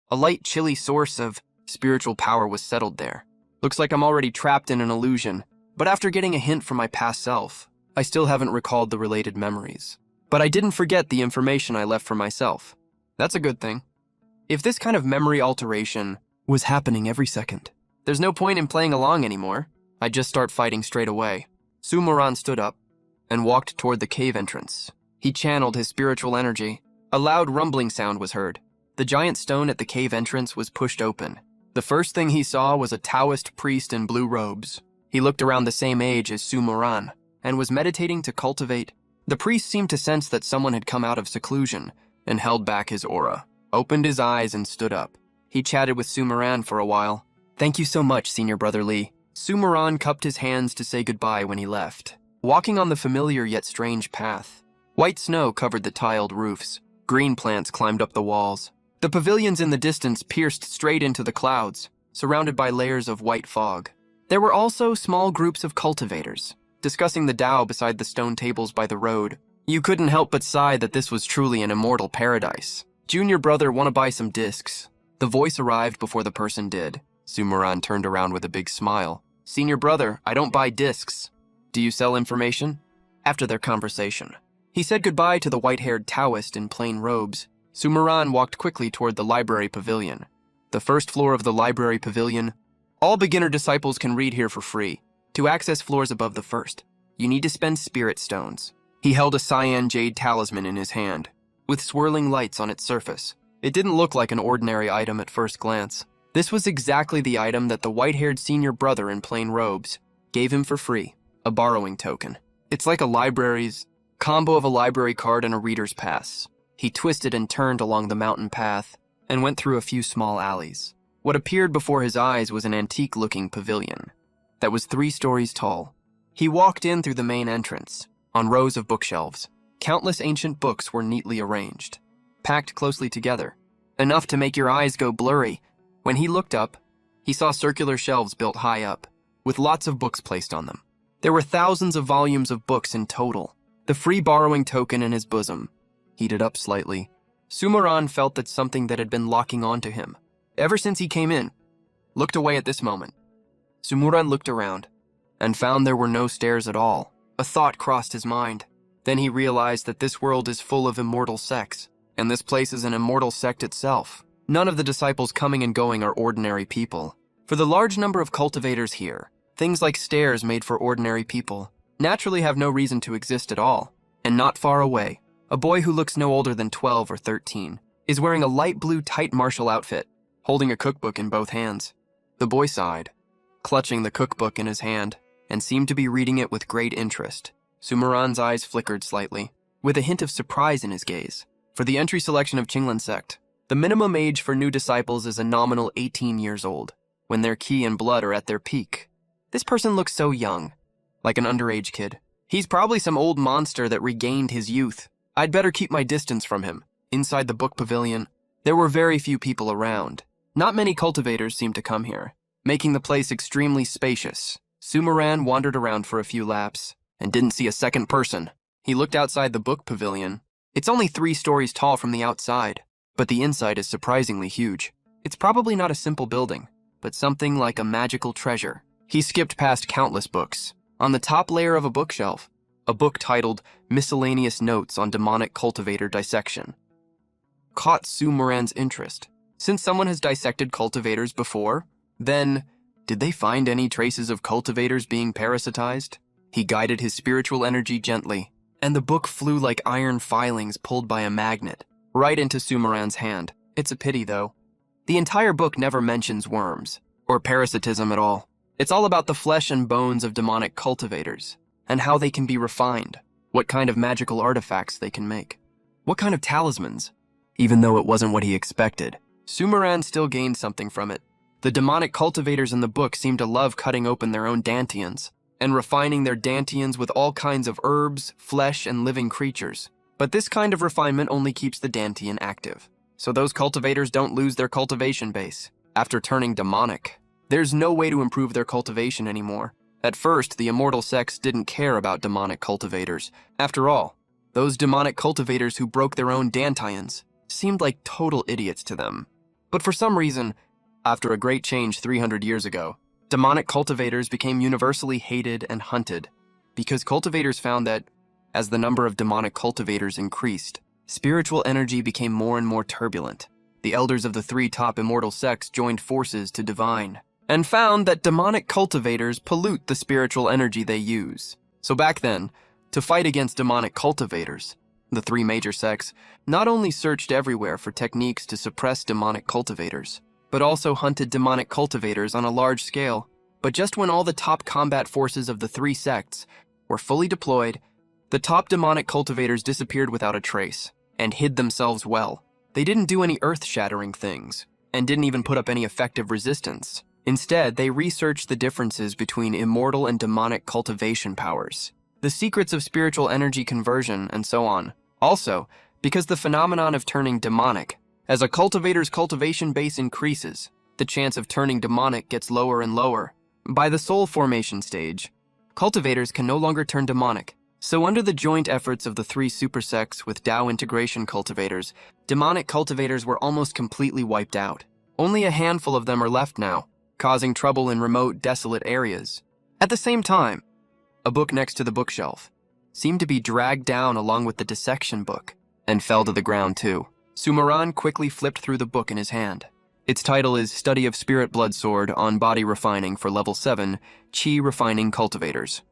a light, chilly source of spiritual power was settled there. Looks like I'm already trapped in an illusion, but after getting a hint from my past self, I still haven't recalled the related memories. But I didn't forget the information I left for myself. That's a good thing. If this kind of memory alteration was happening every second, there's no point in playing along anymore. I'd just start fighting straight away. Sumuran stood up and walked toward the cave entrance. He channeled his spiritual energy. A loud rumbling sound was heard. The giant stone at the cave entrance was pushed open. The first thing he saw was a Taoist priest in blue robes. He looked around the same age as Sumuran and was meditating to cultivate. The priest seemed to sense that someone had come out of seclusion and held back his aura, opened his eyes and stood up. He chatted with Sumuran for a while. Thank you so much, Senior Brother Lee. Sumuran cupped his hands to say goodbye when he left, walking on the familiar yet strange path. White snow covered the tiled roofs. Green plants climbed up the walls. The pavilions in the distance pierced straight into the clouds, surrounded by layers of white fog. There were also small groups of cultivators, discussing the Tao beside the stone tables by the road. You couldn't help but sigh that this was truly an immortal paradise. Junior brother, wanna buy some discs? The voice arrived before the person did. Sumaran turned around with a big smile. "Senior brother, I don't buy discs. Do you sell information?" After their conversation, he said goodbye to the white-haired Taoist in plain robes. Sumaran walked quickly toward the library pavilion. The first floor of the library pavilion. All beginner disciples can read here for free. To access floors above the first, you need to spend spirit stones. He held a cyan jade talisman in his hand, with swirling lights on its surface. It didn't look like an ordinary item at first glance. This was exactly the item that the white-haired senior brother in plain robes gave him for free, a borrowing token. It's like a library's combo of a library card and a reader's pass. He twisted and turned along the mountain path and went through a few small alleys. What appeared before his eyes was an antique-looking pavilion that was 3 stories tall. He walked in through the main entrance, on rows of bookshelves. Countless ancient books were neatly arranged, packed closely together, enough to make your eyes go blurry. When he looked up, he saw circular shelves built high up, with lots of books placed on them. There were thousands of volumes of books in total. The free borrowing token in his bosom heated up slightly. Sumaran felt that something that had been locking onto him ever since he came in looked away at this moment. Sumaran looked around and found there were no stairs at all. A thought crossed his mind. Then he realized that this world is full of immortal sects, and this place is an immortal sect itself. None of the disciples coming and going are ordinary people. For the large number of cultivators here, things like stairs made for ordinary people naturally have no reason to exist at all. And not far away, a boy who looks no older than 12 or 13 is wearing a light blue tight martial outfit, holding a cookbook in both hands. The boy sighed, clutching the cookbook in his hand, and seemed to be reading it with great interest. Sumaran's eyes flickered slightly, with a hint of surprise in his gaze. For the entry selection of Qinglan sect, the minimum age for new disciples is a nominal 18 years old, when their qi and blood are at their peak. This person looks so young, like an underage kid. He's probably some old monster that regained his youth. I'd better keep my distance from him. Inside the book pavilion, there were very few people around. Not many cultivators seemed to come here, making the place extremely spacious. Sumaran wandered around for a few laps and didn't see a second person. He looked outside the book pavilion. It's only 3 stories tall from the outside, but the inside is surprisingly huge. It's probably not a simple building, but something like a magical treasure. He skipped past countless books. On the top layer of a bookshelf, a book titled Miscellaneous Notes on Demonic Cultivator Dissection caught Sumaran's interest. Since someone has dissected cultivators before, then did they find any traces of cultivators being parasitized? He guided his spiritual energy gently, and the book flew like iron filings pulled by a magnet, right into Sumaran's hand. It's a pity, though. The entire book never mentions worms, or parasitism at all. It's all about the flesh and bones of demonic cultivators, and how they can be refined, what kind of magical artifacts they can make, what kind of talismans. Even though it wasn't what he expected, Sumaran still gained something from it. The demonic cultivators in the book seemed to love cutting open their own dantians, and refining their dantians with all kinds of herbs, flesh, and living creatures. But this kind of refinement only keeps the dantian active, so those cultivators don't lose their cultivation base. After turning demonic, there's no way to improve their cultivation anymore. At first, the immortal sects didn't care about demonic cultivators. After all, those demonic cultivators who broke their own dantians seemed like total idiots to them. But for some reason, after a great change 300 years ago, demonic cultivators became universally hated and hunted, because cultivators found that, as the number of demonic cultivators increased, spiritual energy became more and more turbulent. The elders of the 3 top immortal sects joined forces to divine, and found that demonic cultivators pollute the spiritual energy they use. So back then, to fight against demonic cultivators, the 3 major sects not only searched everywhere for techniques to suppress demonic cultivators, but also hunted demonic cultivators on a large scale. But just when all the top combat forces of the 3 sects were fully deployed, the top demonic cultivators disappeared without a trace, and hid themselves well. They didn't do any earth-shattering things, and didn't even put up any effective resistance. Instead, they researched the differences between immortal and demonic cultivation powers, the secrets of spiritual energy conversion, and so on. Also, because the phenomenon of turning demonic, as a cultivator's cultivation base increases, the chance of turning demonic gets lower and lower. By the soul formation stage, cultivators can no longer turn demonic. So under the joint efforts of the 3 supersects with Tao integration cultivators, demonic cultivators were almost completely wiped out. Only a handful of them are left now, causing trouble in remote, desolate areas. At the same time, a book next to the bookshelf seemed to be dragged down along with the dissection book and fell to the ground too. Sumaran quickly flipped through the book in his hand. Its title is Study of Spirit Blood Sword on Body Refining for Level 7 Qi Refining Cultivators.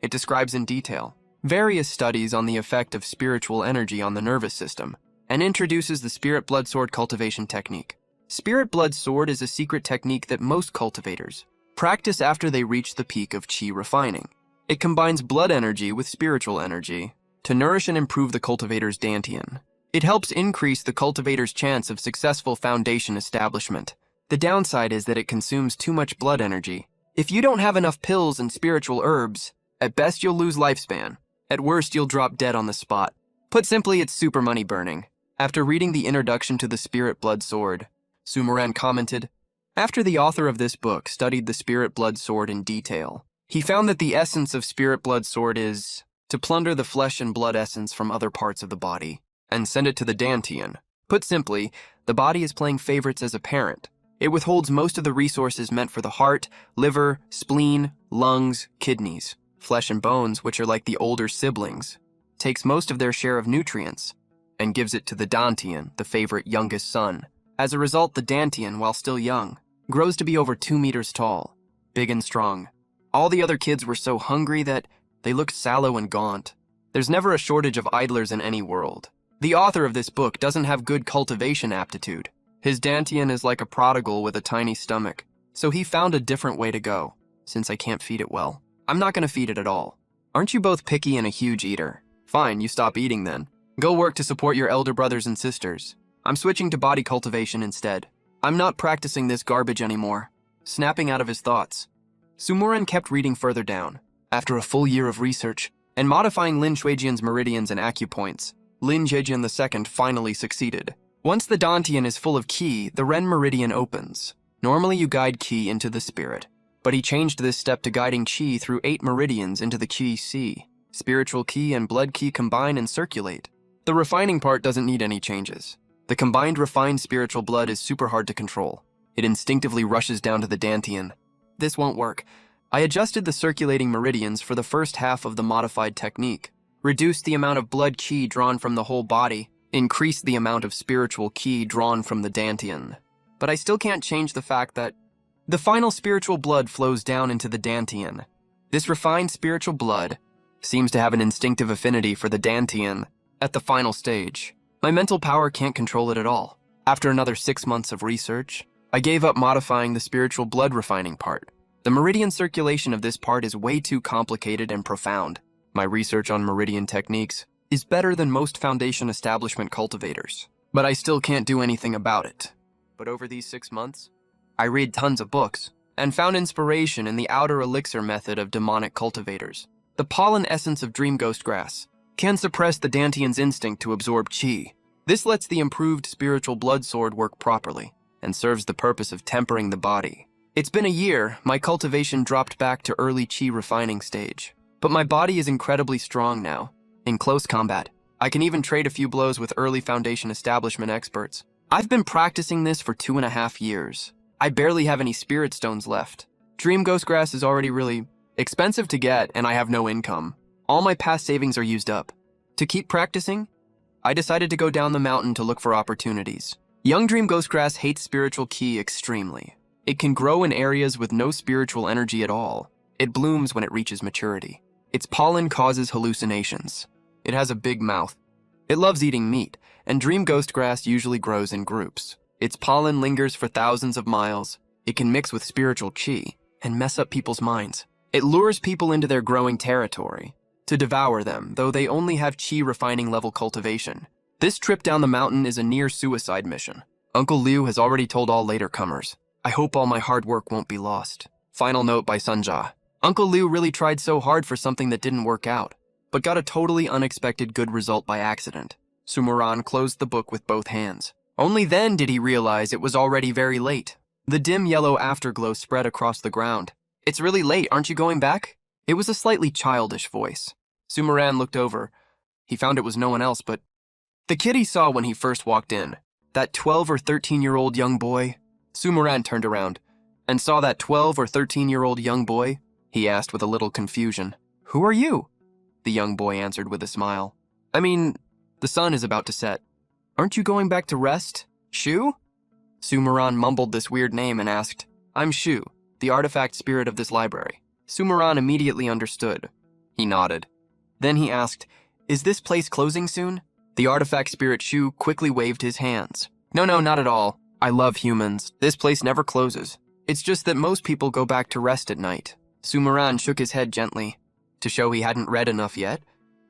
It describes in detail various studies on the effect of spiritual energy on the nervous system and introduces the Spirit Blood Sword cultivation technique. Spirit Blood Sword is a secret technique that most cultivators practice after they reach the peak of Qi refining. It combines blood energy with spiritual energy to nourish and improve the cultivator's dantian. It helps increase the cultivator's chance of successful foundation establishment. The downside is that it consumes too much blood energy. If you don't have enough pills and spiritual herbs, at best you'll lose lifespan. At worst, you'll drop dead on the spot. Put simply, it's super money burning. After reading the introduction to the Spirit Blood Sword, Sumaran commented, after the author of this book studied the Spirit Blood Sword in detail, he found that the essence of Spirit Blood Sword is to plunder the flesh and blood essence from other parts of the body and send it to the dantian. Put simply, the body is playing favorites as a parent. It withholds most of the resources meant for the heart, liver, spleen, lungs, kidneys. Flesh and bones, which are like the older siblings, takes most of their share of nutrients and gives it to the dantian, the favorite youngest son. As a result, the dantian, while still young, grows to be over 2 meters tall, big and strong. All the other kids were so hungry that they looked sallow and gaunt. There's never a shortage of idlers in any world. The author of this book doesn't have good cultivation aptitude. His dantian is like a prodigal with a tiny stomach, so he found a different way to go. Since I can't feed it well, I'm not going to feed it at all. Aren't you both picky and a huge eater? Fine, you stop eating then. Go work to support your elder brothers and sisters. I'm switching to body cultivation instead. I'm not practicing this garbage anymore. Snapping out of his thoughts, Sumaran kept reading further down. After a full year of research and modifying Lin Shuijian's meridians and acupoints, Lin Zhejian II finally succeeded. Once the dantian is full of qi, the Ren meridian opens. Normally you guide qi into the spirit, but he changed this step to guiding qi through 8 meridians into the qi sea. Spiritual qi and blood qi combine and circulate. The refining part doesn't need any changes. The combined refined spiritual blood is super hard to control. It instinctively rushes down to the dantian. This won't work. I adjusted the circulating meridians for the first half of the modified technique, reduced the amount of blood qi drawn from the whole body, increased the amount of spiritual qi drawn from the dantian. But I still can't change the fact that the final spiritual blood flows down into the dantian. This refined spiritual blood seems to have an instinctive affinity for the dantian at the final stage. My mental power can't control it at all. After another 6 months of research, I gave up modifying the spiritual blood refining part. The meridian circulation of this part is way too complicated and profound. My research on meridian techniques is better than most foundation establishment cultivators, but I still can't do anything about it. But over these 6 months, I read tons of books and found inspiration in the outer elixir method of demonic cultivators. The pollen essence of dream ghost grass can suppress the dantian's instinct to absorb qi. This lets the improved spiritual blood sword work properly and serves the purpose of tempering the body. It's been a year, my cultivation dropped back to early qi refining stage, but my body is incredibly strong now. In close combat, I can even trade a few blows with early foundation establishment experts. I've been practicing this for 2.5 years. I barely have any spirit stones left. Dream ghost grass is already really expensive to get, and I have no income. All my past savings are used up. To keep practicing, I decided to go down the mountain to look for opportunities. Young dream ghost grass hates spiritual qi extremely. It can grow in areas with no spiritual energy at all. It blooms when it reaches maturity. Its pollen causes hallucinations. It has a big mouth. It loves eating meat, and dream ghost grass usually grows in groups. Its pollen lingers for thousands of miles. It can mix with spiritual qi and mess up people's minds. It lures people into their growing territory to devour them, though they only have qi refining level cultivation. This trip down the mountain is a near suicide mission. Uncle Liu has already told all later comers. I hope all my hard work won't be lost. Final note by Sunja. Uncle Liu really tried so hard for something that didn't work out, but got a totally unexpected good result by accident. Sumaran closed the book with both hands. Only then did he realize it was already very late. The dim yellow afterglow spread across the ground. It's really late, aren't you going back? It was a slightly childish voice. Sumaran looked over. He found it was no one else but the kid he saw when he first walked in. That 12 or 13-year-old young boy? Sumaran turned around and saw that 12 or 13-year-old young boy. He asked with a little confusion. Who are you? The young boy answered with a smile. I mean, the sun is about to set. Aren't you going back to rest? Shu? Sumaran mumbled this weird name and asked, I'm Shu, the artifact spirit of this library. Sumaran immediately understood. He nodded. Then he asked, Is this place closing soon? The artifact spirit Shu quickly waved his hands. No, not at all. I love humans. This place never closes. It's just that most people go back to rest at night. Sumaran shook his head gently, to show he hadn't read enough yet.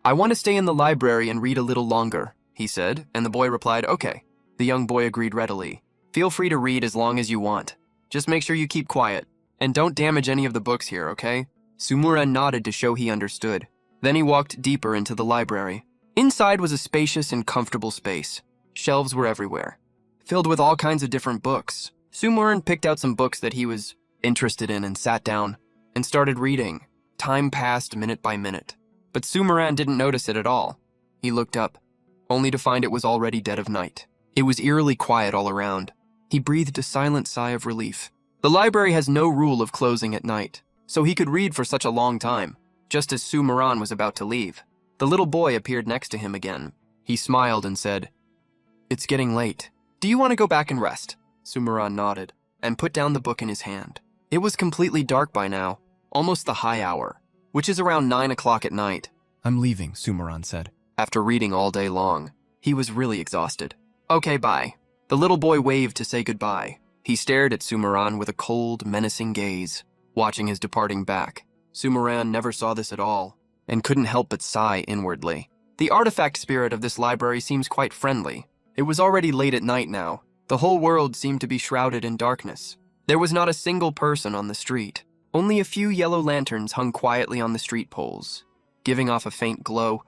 I want to stay in the library and read a little longer, he said, and the boy replied, okay. The young boy agreed readily. Feel free to read as long as you want. Just make sure you keep quiet, and don't damage any of the books here, okay? Sumaran nodded to show he understood. Then he walked deeper into the library. Inside was a spacious and comfortable space. Shelves were everywhere, filled with all kinds of different books. Sumaran picked out some books that he was interested in and sat down and started reading. Time passed minute by minute, but Sumaran didn't notice it at all. He looked up, only to find it was already dead of night. It was eerily quiet all around. He breathed a silent sigh of relief. The library has no rule of closing at night, so he could read for such a long time. Just as Sumaran was about to leave, the little boy appeared next to him again. He smiled and said, It's getting late. Do you want to go back and rest? Sumaran nodded and put down the book in his hand. It was completely dark by now, almost the high hour, which is around 9 o'clock at night. I'm leaving, Sumaran said. After reading all day long, he was really exhausted. Okay, bye. The little boy waved to say goodbye. He stared at Sumaran with a cold, menacing gaze, watching his departing back. Sumaran never saw this at all, and couldn't help but sigh inwardly. The artifact spirit of this library seems quite friendly. It was already late at night now. The whole world seemed to be shrouded in darkness. There was not a single person on the street. Only a few yellow lanterns hung quietly on the street poles, giving off a faint glow.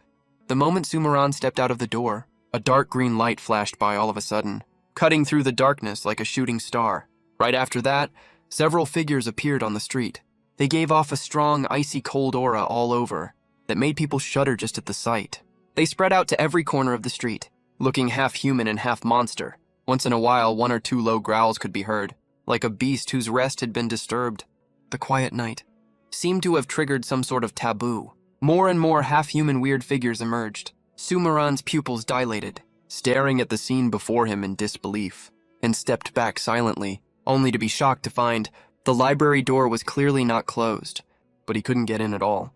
The moment Sumaran stepped out of the door, a dark green light flashed by all of a sudden, cutting through the darkness like a shooting star. Right after that, several figures appeared on the street. They gave off a strong, icy cold aura all over that made people shudder just at the sight. They spread out to every corner of the street, looking half human and half monster. Once in a while, one or two low growls could be heard, like a beast whose rest had been disturbed. The quiet night seemed to have triggered some sort of taboo. More and more half-human weird figures emerged. Sumaran's pupils dilated, staring at the scene before him in disbelief, and stepped back silently, only to be shocked to find the library door was clearly not closed, but he couldn't get in at all.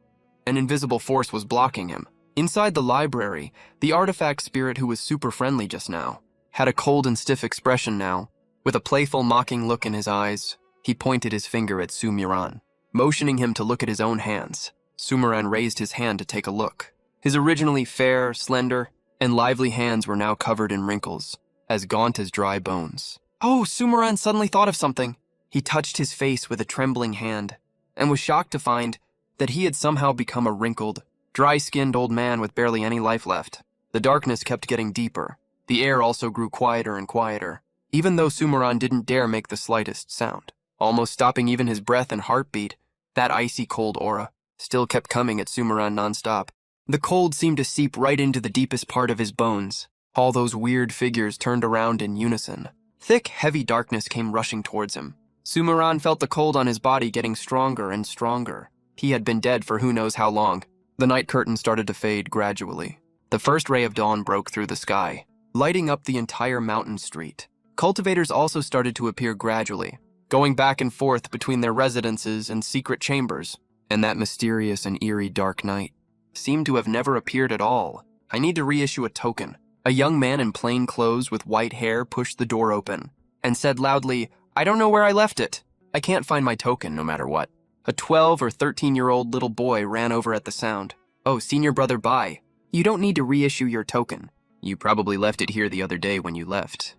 An invisible force was blocking him. Inside the library, the artifact spirit who was super friendly just now had a cold and stiff expression now. With a playful, mocking look in his eyes, he pointed his finger at Sumaran, motioning him to look at his own hands. Sumaran raised his hand to take a look. His originally fair, slender, and lively hands were now covered in wrinkles, as gaunt as dry bones. Oh, Sumaran suddenly thought of something. He touched his face with a trembling hand, and was shocked to find that he had somehow become a wrinkled, dry-skinned old man with barely any life left. The darkness kept getting deeper. The air also grew quieter and quieter, even though Sumaran didn't dare make the slightest sound. Almost stopping even his breath and heartbeat, that icy cold aura still kept coming at Sumaran nonstop. The cold seemed to seep right into the deepest part of his bones. All those weird figures turned around in unison. Thick, heavy darkness came rushing towards him. Sumaran felt the cold on his body getting stronger and stronger. He had been dead for who knows how long. The night curtain started to fade gradually. The first ray of dawn broke through the sky, lighting up the entire mountain street. Cultivators also started to appear gradually, going back and forth between their residences and secret chambers, and that mysterious and eerie dark night seemed to have never appeared at all. I need to reissue a token. A young man in plain clothes with white hair pushed the door open and said loudly, I don't know where I left it. I can't find my token no matter what. A 12 or 13-year-old little boy ran over at the sound. Oh, senior brother, bye. You don't need to reissue your token. You probably left it here the other day when you left.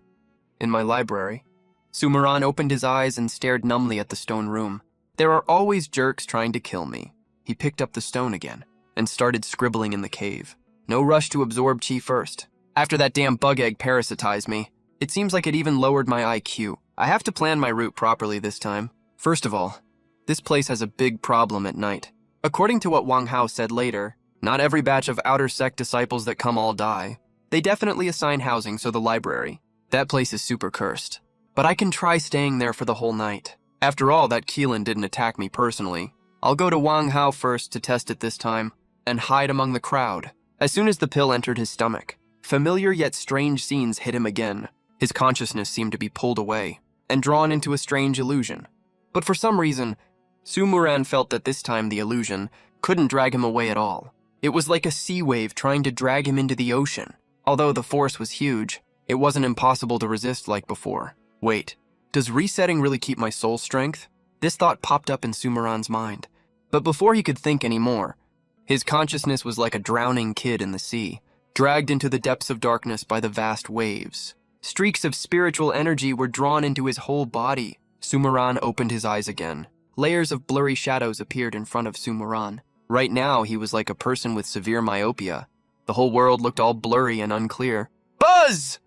In my library. Sumaran opened his eyes and stared numbly at the stone room. There are always jerks trying to kill me. He picked up the stone again and started scribbling in the cave. No rush to absorb chi first. After that damn bug egg parasitized me, it seems like it even lowered my IQ. I have to plan my route properly this time. First of all, this place has a big problem at night. According to what Wang Hao said later, not every batch of outer sect disciples that come all die. They definitely assign housing, so the library That place is super cursed. But I can try staying there for the whole night. After all, that Keelan didn't attack me personally. I'll go to Wang Hao first to test it this time, and hide among the crowd. As soon as the pill entered his stomach, familiar yet strange scenes hit him again. His consciousness seemed to be pulled away, and drawn into a strange illusion. But for some reason, Su Muran felt that this time the illusion couldn't drag him away at all. It was like a sea wave trying to drag him into the ocean. Although the force was huge, it wasn't impossible to resist like before. Wait, does resetting really keep my soul strength? This thought popped up in Su Muran's mind. But before he could think anymore, his consciousness was like a drowning kid in the sea, dragged into the depths of darkness by the vast waves. Streaks of spiritual energy were drawn into his whole body. Su Muran opened his eyes again. Layers of blurry shadows appeared in front of Su Muran. Right now, he was like a person with severe myopia. The whole world looked all blurry and unclear. Buzz!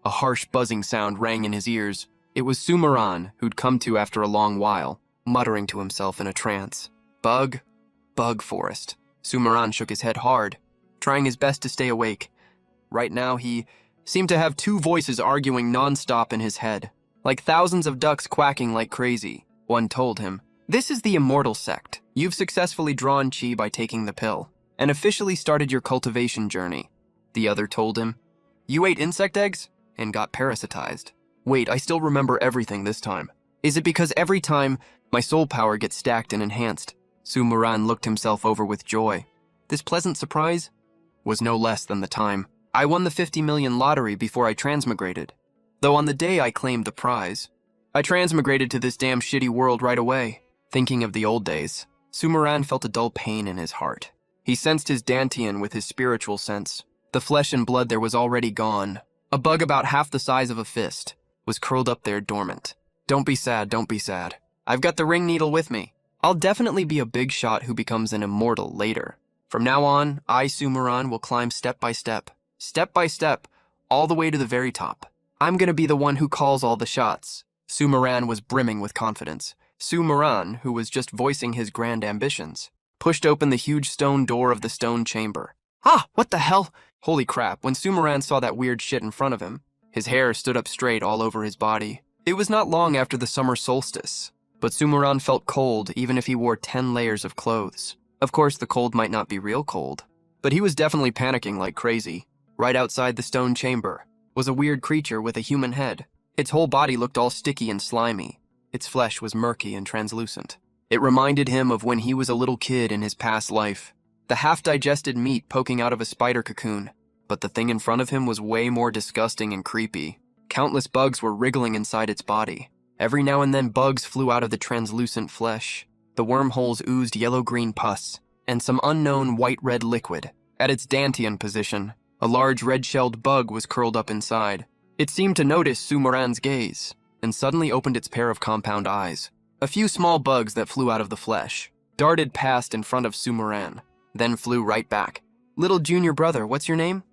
A harsh buzzing sound rang in his ears. It was Su Muran, who'd come to after a long while, muttering to himself in a trance. Bug forest. Su Muran shook his head hard, trying his best to stay awake. Right now, he seemed to have two voices arguing non-stop in his head, like thousands of ducks quacking like crazy. One told him, "This is the Immortal sect. You've successfully drawn chi by taking the pill, and officially started your cultivation journey." The other told him, "You ate insect eggs and got parasitized." Wait, I still remember everything this time. Is it because every time my soul power gets stacked and enhanced? Su Muran looked himself over with joy. This pleasant surprise was no less than the time I won the 50 million lottery before I transmigrated. Though on the day I claimed the prize, I transmigrated to this damn shitty world right away. Thinking of the old days, Su Muran felt a dull pain in his heart. He sensed his Dantian with his spiritual sense. The flesh and blood there was already gone. A bug about half the size of a fist was curled up there dormant. Don't be sad, don't be sad. I've got the ring needle with me. I'll definitely be a big shot who becomes an immortal later. From now on, I, Su Muran, will climb step by step, all the way to the very top. I'm gonna be the one who calls all the shots. Su Muran was brimming with confidence. Su Muran, who was just voicing his grand ambitions, pushed open the huge stone door of the stone chamber. Ah, what the hell? Holy crap, when Su Muran saw that weird shit in front of him, his hair stood up straight all over his body. It was not long after the summer solstice, but Su Muran felt cold even if he wore 10 layers of clothes. Of course, the cold might not be real cold, but he was definitely panicking like crazy. Right outside the stone chamber was a weird creature with a human head. Its whole body looked all sticky and slimy. Its flesh was murky and translucent. It reminded him of when he was a little kid in his past life. The half-digested meat poking out of a spider cocoon. But the thing in front of him was way more disgusting and creepy. Countless bugs were wriggling inside its body. Every now and then bugs flew out of the translucent flesh. The wormholes oozed yellow-green pus and some unknown white-red liquid. At its Dantian position, a large red-shelled bug was curled up inside. It seemed to notice Su Muran's gaze, and suddenly opened its pair of compound eyes. A few small bugs that flew out of the flesh darted past in front of Su Muran, then flew right back. "Little junior brother, what's your name?"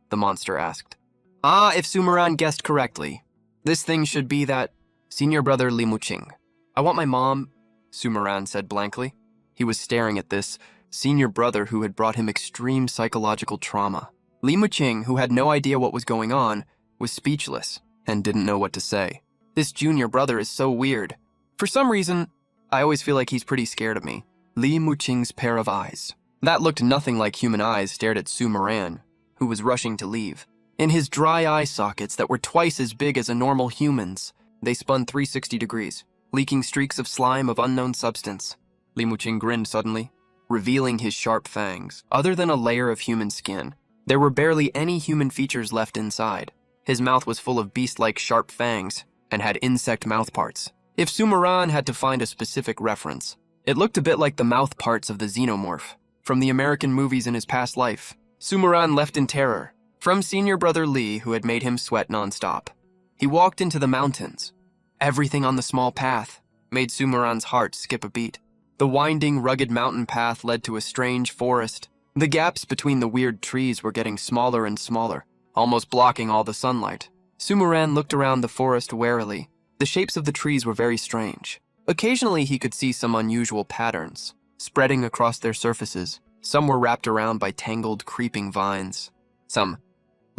the monster asked. "Ah, if Su Muran guessed correctly, this thing should be that senior brother Li Muqing. I want my mom," Su Muran said blankly. He was staring at this senior brother who had brought him extreme psychological trauma. Li Muqing, who had no idea what was going on, was speechless and didn't know what to say. This junior brother is so weird. For some reason, I always feel like he's pretty scared of me. Li Muqing's pair of eyes, that looked nothing like human eyes, stared at Su Muran, who was rushing to leave. In his dry eye sockets that were twice as big as a normal human's, they spun 360 degrees, leaking streaks of slime of unknown substance. Li Muqing grinned suddenly, revealing his sharp fangs. Other than a layer of human skin, there were barely any human features left inside. His mouth was full of beast-like sharp fangs and had insect mouthparts. If Su Muran had to find a specific reference, it looked a bit like the mouth parts of the xenomorph from the American movies in his past life. Su Muran left in terror from senior brother Li, who had made him sweat nonstop. He walked into the mountains. Everything on the small path made Su Muran's heart skip a beat. The winding, rugged mountain path led to a strange forest. The gaps between the weird trees were getting smaller and smaller, almost blocking all the sunlight. Su Muran looked around the forest warily. The shapes of the trees were very strange. Occasionally he could see some unusual patterns, spreading across their surfaces. Some were wrapped around by tangled, creeping vines. Some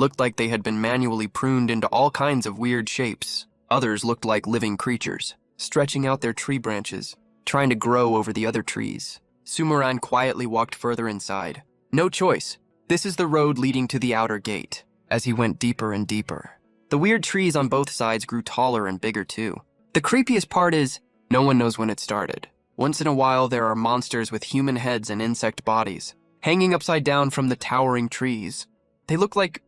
looked like they had been manually pruned into all kinds of weird shapes. Others looked like living creatures, stretching out their tree branches, trying to grow over the other trees. Sumuran quietly walked further inside. No choice. This is the road leading to the outer gate. As he went deeper and deeper, the weird trees on both sides grew taller and bigger too. The creepiest part is, no one knows when it started. Once in a while, there are monsters with human heads and insect bodies, hanging upside down from the towering trees. They look like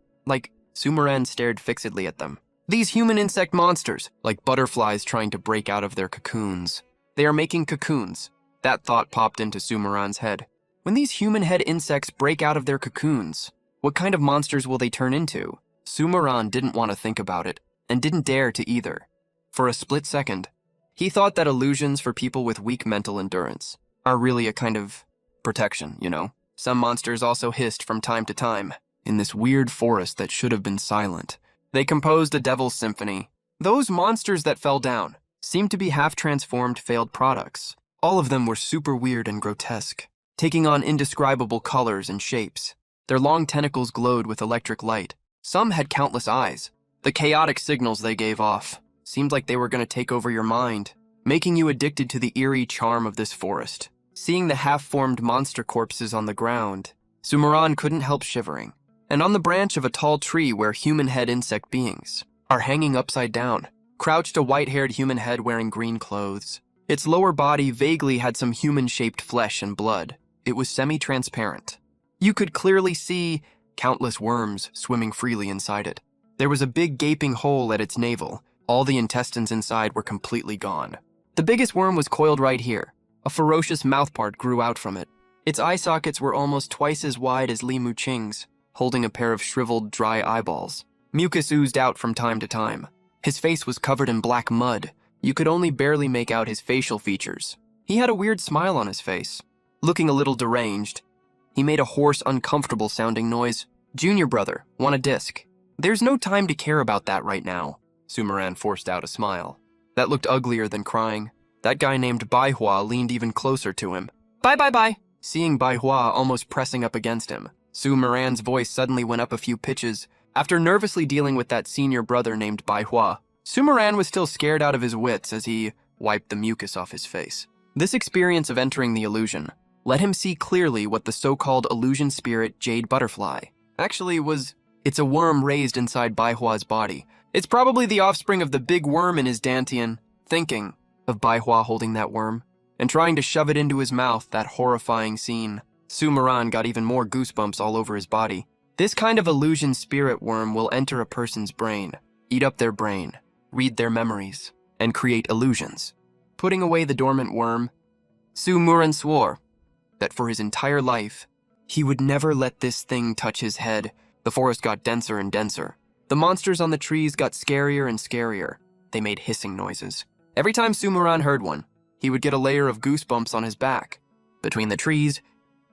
Sumuran stared fixedly at them. These human insect monsters, like butterflies trying to break out of their cocoons. They are making cocoons. That thought popped into Sumuran's head. When these human head insects break out of their cocoons, what kind of monsters will they turn into? Sumuran didn't want to think about it, and didn't dare to either. For a split second, he thought that illusions for people with weak mental endurance are really a kind of protection, you know? Some monsters also hissed from time to time in this weird forest that should have been silent. They composed a devil's symphony. Those monsters that fell down seemed to be half-transformed failed products. All of them were super weird and grotesque, taking on indescribable colors and shapes. Their long tentacles glowed with electric light. Some had countless eyes. The chaotic signals they gave off seemed like they were going to take over your mind, making you addicted to the eerie charm of this forest. Seeing the half-formed monster corpses on the ground, Sumuran couldn't help shivering. And on the branch of a tall tree where human head insect beings are hanging upside down, crouched a white-haired human head wearing green clothes. Its lower body vaguely had some human-shaped flesh and blood. It was semi-transparent. You could clearly see countless worms swimming freely inside it. There was a big gaping hole at its navel. All the intestines inside were completely gone. The biggest worm was coiled right here. A ferocious mouthpart grew out from it. Its eye sockets were almost twice as wide as Li Muqing's, holding a pair of shriveled, dry eyeballs. Mucus oozed out from time to time. His face was covered in black mud. You could only barely make out his facial features. He had a weird smile on his face. Looking a little deranged, he made a hoarse, uncomfortable-sounding noise. "Junior brother, want a disc?" "There's no time to care about that right now." Sumuran forced out a smile. That looked uglier than crying. That guy named Baihua leaned even closer to him. Bye. Seeing Baihua almost pressing up against him, Sumuran's voice suddenly went up a few pitches. After nervously dealing with that senior brother named Baihua, Sumuran was still scared out of his wits as he wiped the mucus off his face. This experience of entering the illusion let him see clearly what the so-called illusion spirit Jade Butterfly actually was. It's a worm raised inside Baihua's body. It's probably the offspring of the big worm in his dantian. Thinking of Baihua holding that worm and trying to shove it into his mouth, that horrifying scene, Sumuran got even more goosebumps all over his body. This kind of illusion spirit worm will enter a person's brain, eat up their brain, read their memories, and create illusions. Putting away the dormant worm, Sumuran swore that for his entire life, he would never let this thing touch his head. The forest got denser and denser. The monsters on the trees got scarier and scarier. They made hissing noises. Every time Sumuran heard one, he would get a layer of goosebumps on his back. Between the trees,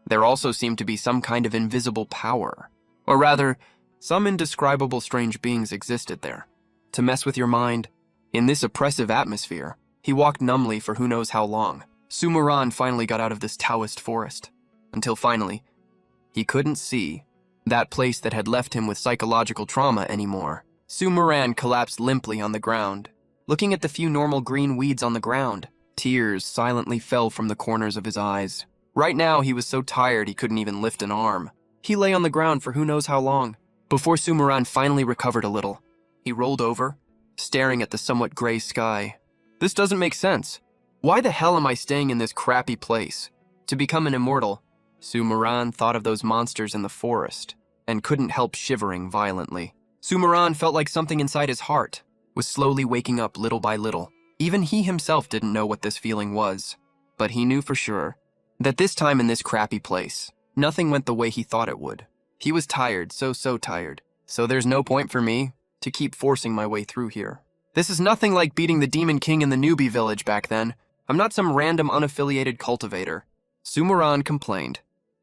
there also seemed to be some kind of invisible power. Or rather, some indescribable strange beings existed there, to mess with your mind. In this oppressive atmosphere, he walked numbly for who knows how long. Sumuran finally got out of this Taoist forest, until finally, he couldn't see that place that had left him with psychological trauma anymore. Sumuran collapsed limply on the ground. Looking at the few normal green weeds on the ground, tears silently fell from the corners of his eyes. Right now, he was so tired he couldn't even lift an arm. He lay on the ground for who knows how long. Before Sumuran finally recovered a little, he rolled over, staring at the somewhat gray sky. This doesn't make sense. Why the hell am I staying in this crappy place? To become an immortal, Sumuran thought of those monsters in the forest and couldn't help shivering violently. Sumuran felt like something inside his heart was slowly waking up little by little. Even he himself didn't know what this feeling was, but he knew for sure that this time in this crappy place, nothing went the way he thought it would. He was tired, so tired. So there's no point for me to keep forcing my way through here. This is nothing like beating the Demon King in the newbie village back then. I'm not some random unaffiliated cultivator. Sumuran complained.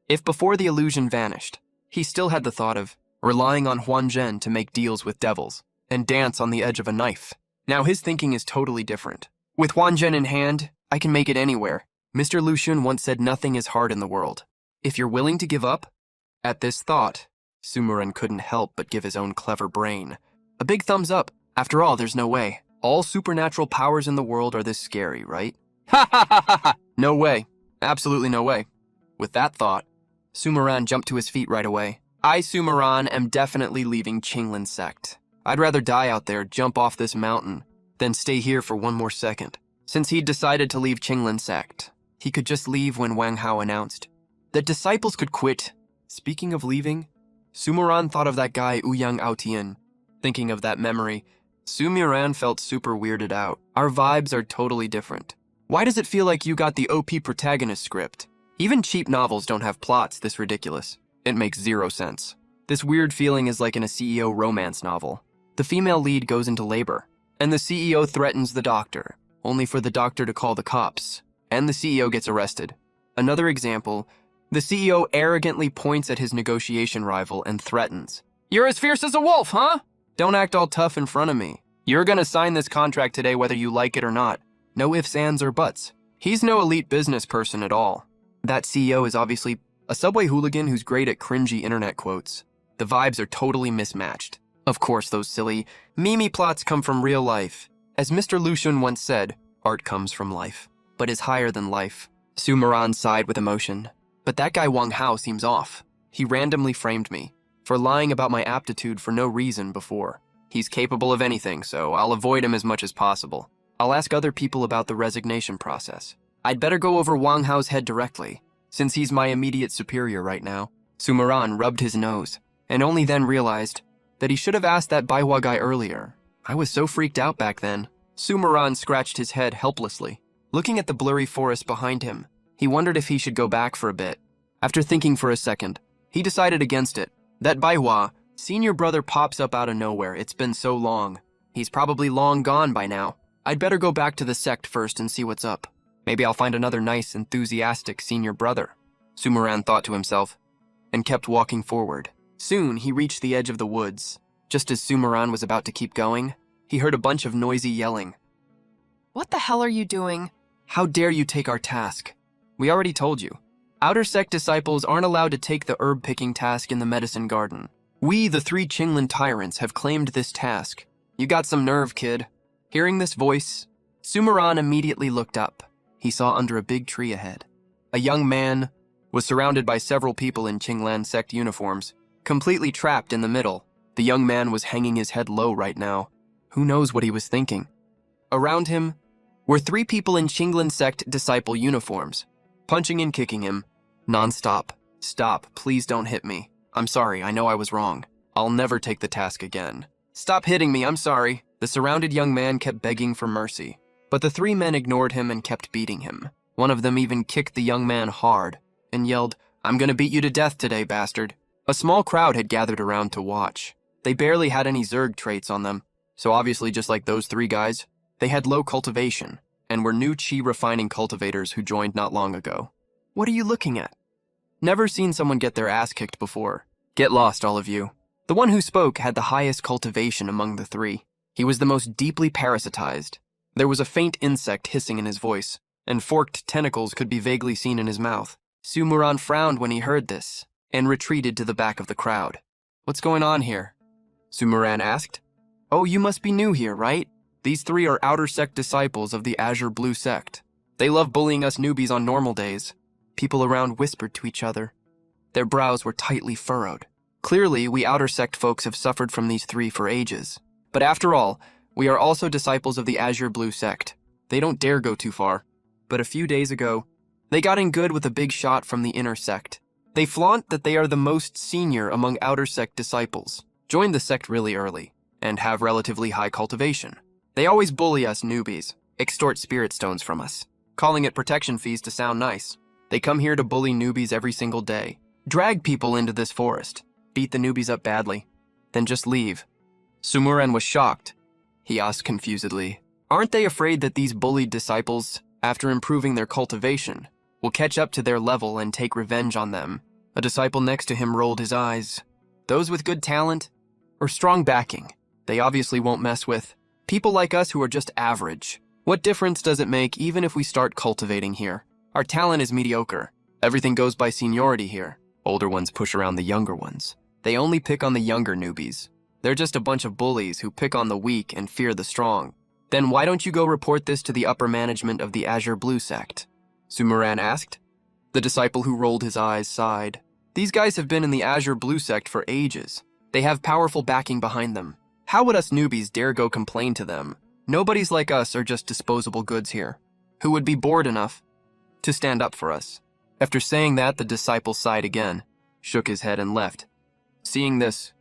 If before the illusion vanished, he still had the thought of relying on Huanzhen to make deals with devils and dance on the edge of a knife. Now his thinking is totally different. With Huanzhen in hand, I can make it anywhere. Mr. Lushun once said nothing is hard in the world if you're willing to give up. At this thought, Sumuran couldn't help but give his own clever brain a big thumbs up. After all, there's no way. All supernatural powers in the world are this scary, right? Ha ha ha ha ha! No way. Absolutely no way. With that thought, Sumuran jumped to his feet right away. I, Sumuran, am definitely leaving Qinglan sect. I'd rather die out there, jump off this mountain, than stay here for one more second. Since he'd decided to leave Qinglan sect, he could just leave when Wang Hao announced that disciples could quit. Speaking of leaving, Sumuran thought of that guy Ouyang Aotian. Thinking of that memory, Sumuran felt super weirded out. Our vibes are totally different. Why does it feel like you got the OP protagonist script? Even cheap novels don't have plots this ridiculous. It makes zero sense. This weird feeling is like in a CEO romance novel. The female lead goes into labor, and the CEO threatens the doctor, only for the doctor to call the cops, and the CEO gets arrested. Another example, the CEO arrogantly points at his negotiation rival and threatens, "You're as fierce as a wolf, huh? Don't act all tough in front of me. You're gonna sign this contract today whether you like it or not. No ifs, ands, or buts." He's no elite business person at all. That CEO is obviously a subway hooligan who's great at cringy internet quotes. The vibes are totally mismatched. Of course, those silly meme plots come from real life. As Mr. Lucian once said, art comes from life, but is higher than life. Sumuran sighed with emotion. But that guy Wang Hao seems off. He randomly framed me for lying about my aptitude for no reason before. He's capable of anything, so I'll avoid him as much as possible. I'll ask other people about the resignation process. I'd better go over Wang Hao's head directly, since he's my immediate superior right now. Sumuran rubbed his nose, and only then realized that he should have asked that Baihua guy earlier. I was so freaked out back then. Sumuran scratched his head helplessly. Looking at the blurry forest behind him, he wondered if he should go back for a bit. After thinking for a second, he decided against it. That Baihua, senior brother, pops up out of nowhere. It's been so long. He's probably long gone by now. I'd better go back to the sect first and see what's up. Maybe I'll find another nice, enthusiastic senior brother, Sumuran thought to himself, and kept walking forward. Soon, he reached the edge of the woods. Just as Sumuran was about to keep going, he heard a bunch of noisy yelling. "What the hell are you doing? How dare you take our task? We already told you. Outer sect disciples aren't allowed to take the herb-picking task in the medicine garden. We, the 3 Qinglan tyrants, have claimed this task. You got some nerve, kid." Hearing this voice, Sumuran immediately looked up. He saw under a big tree ahead. A young man was surrounded by several people in Qinglan sect uniforms, completely trapped in the middle. The young man was hanging his head low right now. Who knows what he was thinking? Around him were 3 people in Qinglan sect disciple uniforms, punching and kicking him, non-stop. "Stop, please don't hit me. I'm sorry, I know I was wrong. I'll never take the task again. Stop hitting me, I'm sorry." The surrounded young man kept begging for mercy, but the 3 men ignored him and kept beating him. One of them even kicked the young man hard and yelled, "I'm gonna beat you to death today, bastard." A small crowd had gathered around to watch. They barely had any Zerg traits on them, so obviously just like those 3 guys, they had low cultivation and were new chi refining cultivators who joined not long ago. What are you looking at? Never seen someone get their ass kicked before. Get lost, all of you. The one who spoke had the highest cultivation among the 3. He was the most deeply parasitized. There was a faint insect hissing in his voice, and forked tentacles could be vaguely seen in his mouth. Sumuran frowned when he heard this, and retreated to the back of the crowd. "What's going on here?" Sumuran asked. "Oh, you must be new here, right? These 3 are outer sect disciples of the Azure Blue sect. They love bullying us newbies on normal days." People around whispered to each other. Their brows were tightly furrowed. Clearly, we outer sect folks have suffered from these 3 for ages. But after all, we are also disciples of the Azure Blue sect. They don't dare go too far. But a few days ago, they got in good with a big shot from the inner sect. They flaunt that they are the most senior among outer sect disciples, joined the sect really early, and have relatively high cultivation. They always bully us newbies, extort spirit stones from us, calling it protection fees to sound nice. They come here to bully newbies every single day, drag people into this forest, beat the newbies up badly, then just leave. Sumuran was shocked. He asked confusedly, "Aren't they afraid that these bullied disciples, after improving their cultivation, will catch up to their level and take revenge on them?" A disciple next to him rolled his eyes. "Those with good talent or strong backing, they obviously won't mess with. People like us who are just average. What difference does it make even if we start cultivating here? Our talent is mediocre. Everything goes by seniority here. Older ones push around the younger ones. They only pick on the younger newbies. They're just a bunch of bullies who pick on the weak and fear the strong. Then why don't you go report this to the upper management of the Azure Blue sect? Sumuran asked. The disciple who rolled his eyes sighed. These guys have been in the Azure Blue sect for ages. They have powerful backing behind them. How would us newbies dare go complain to them? Nobodies like us are just disposable goods here, who would be bored enough to stand up for us. After saying that, the disciple sighed again, shook his head and left. Seeing this,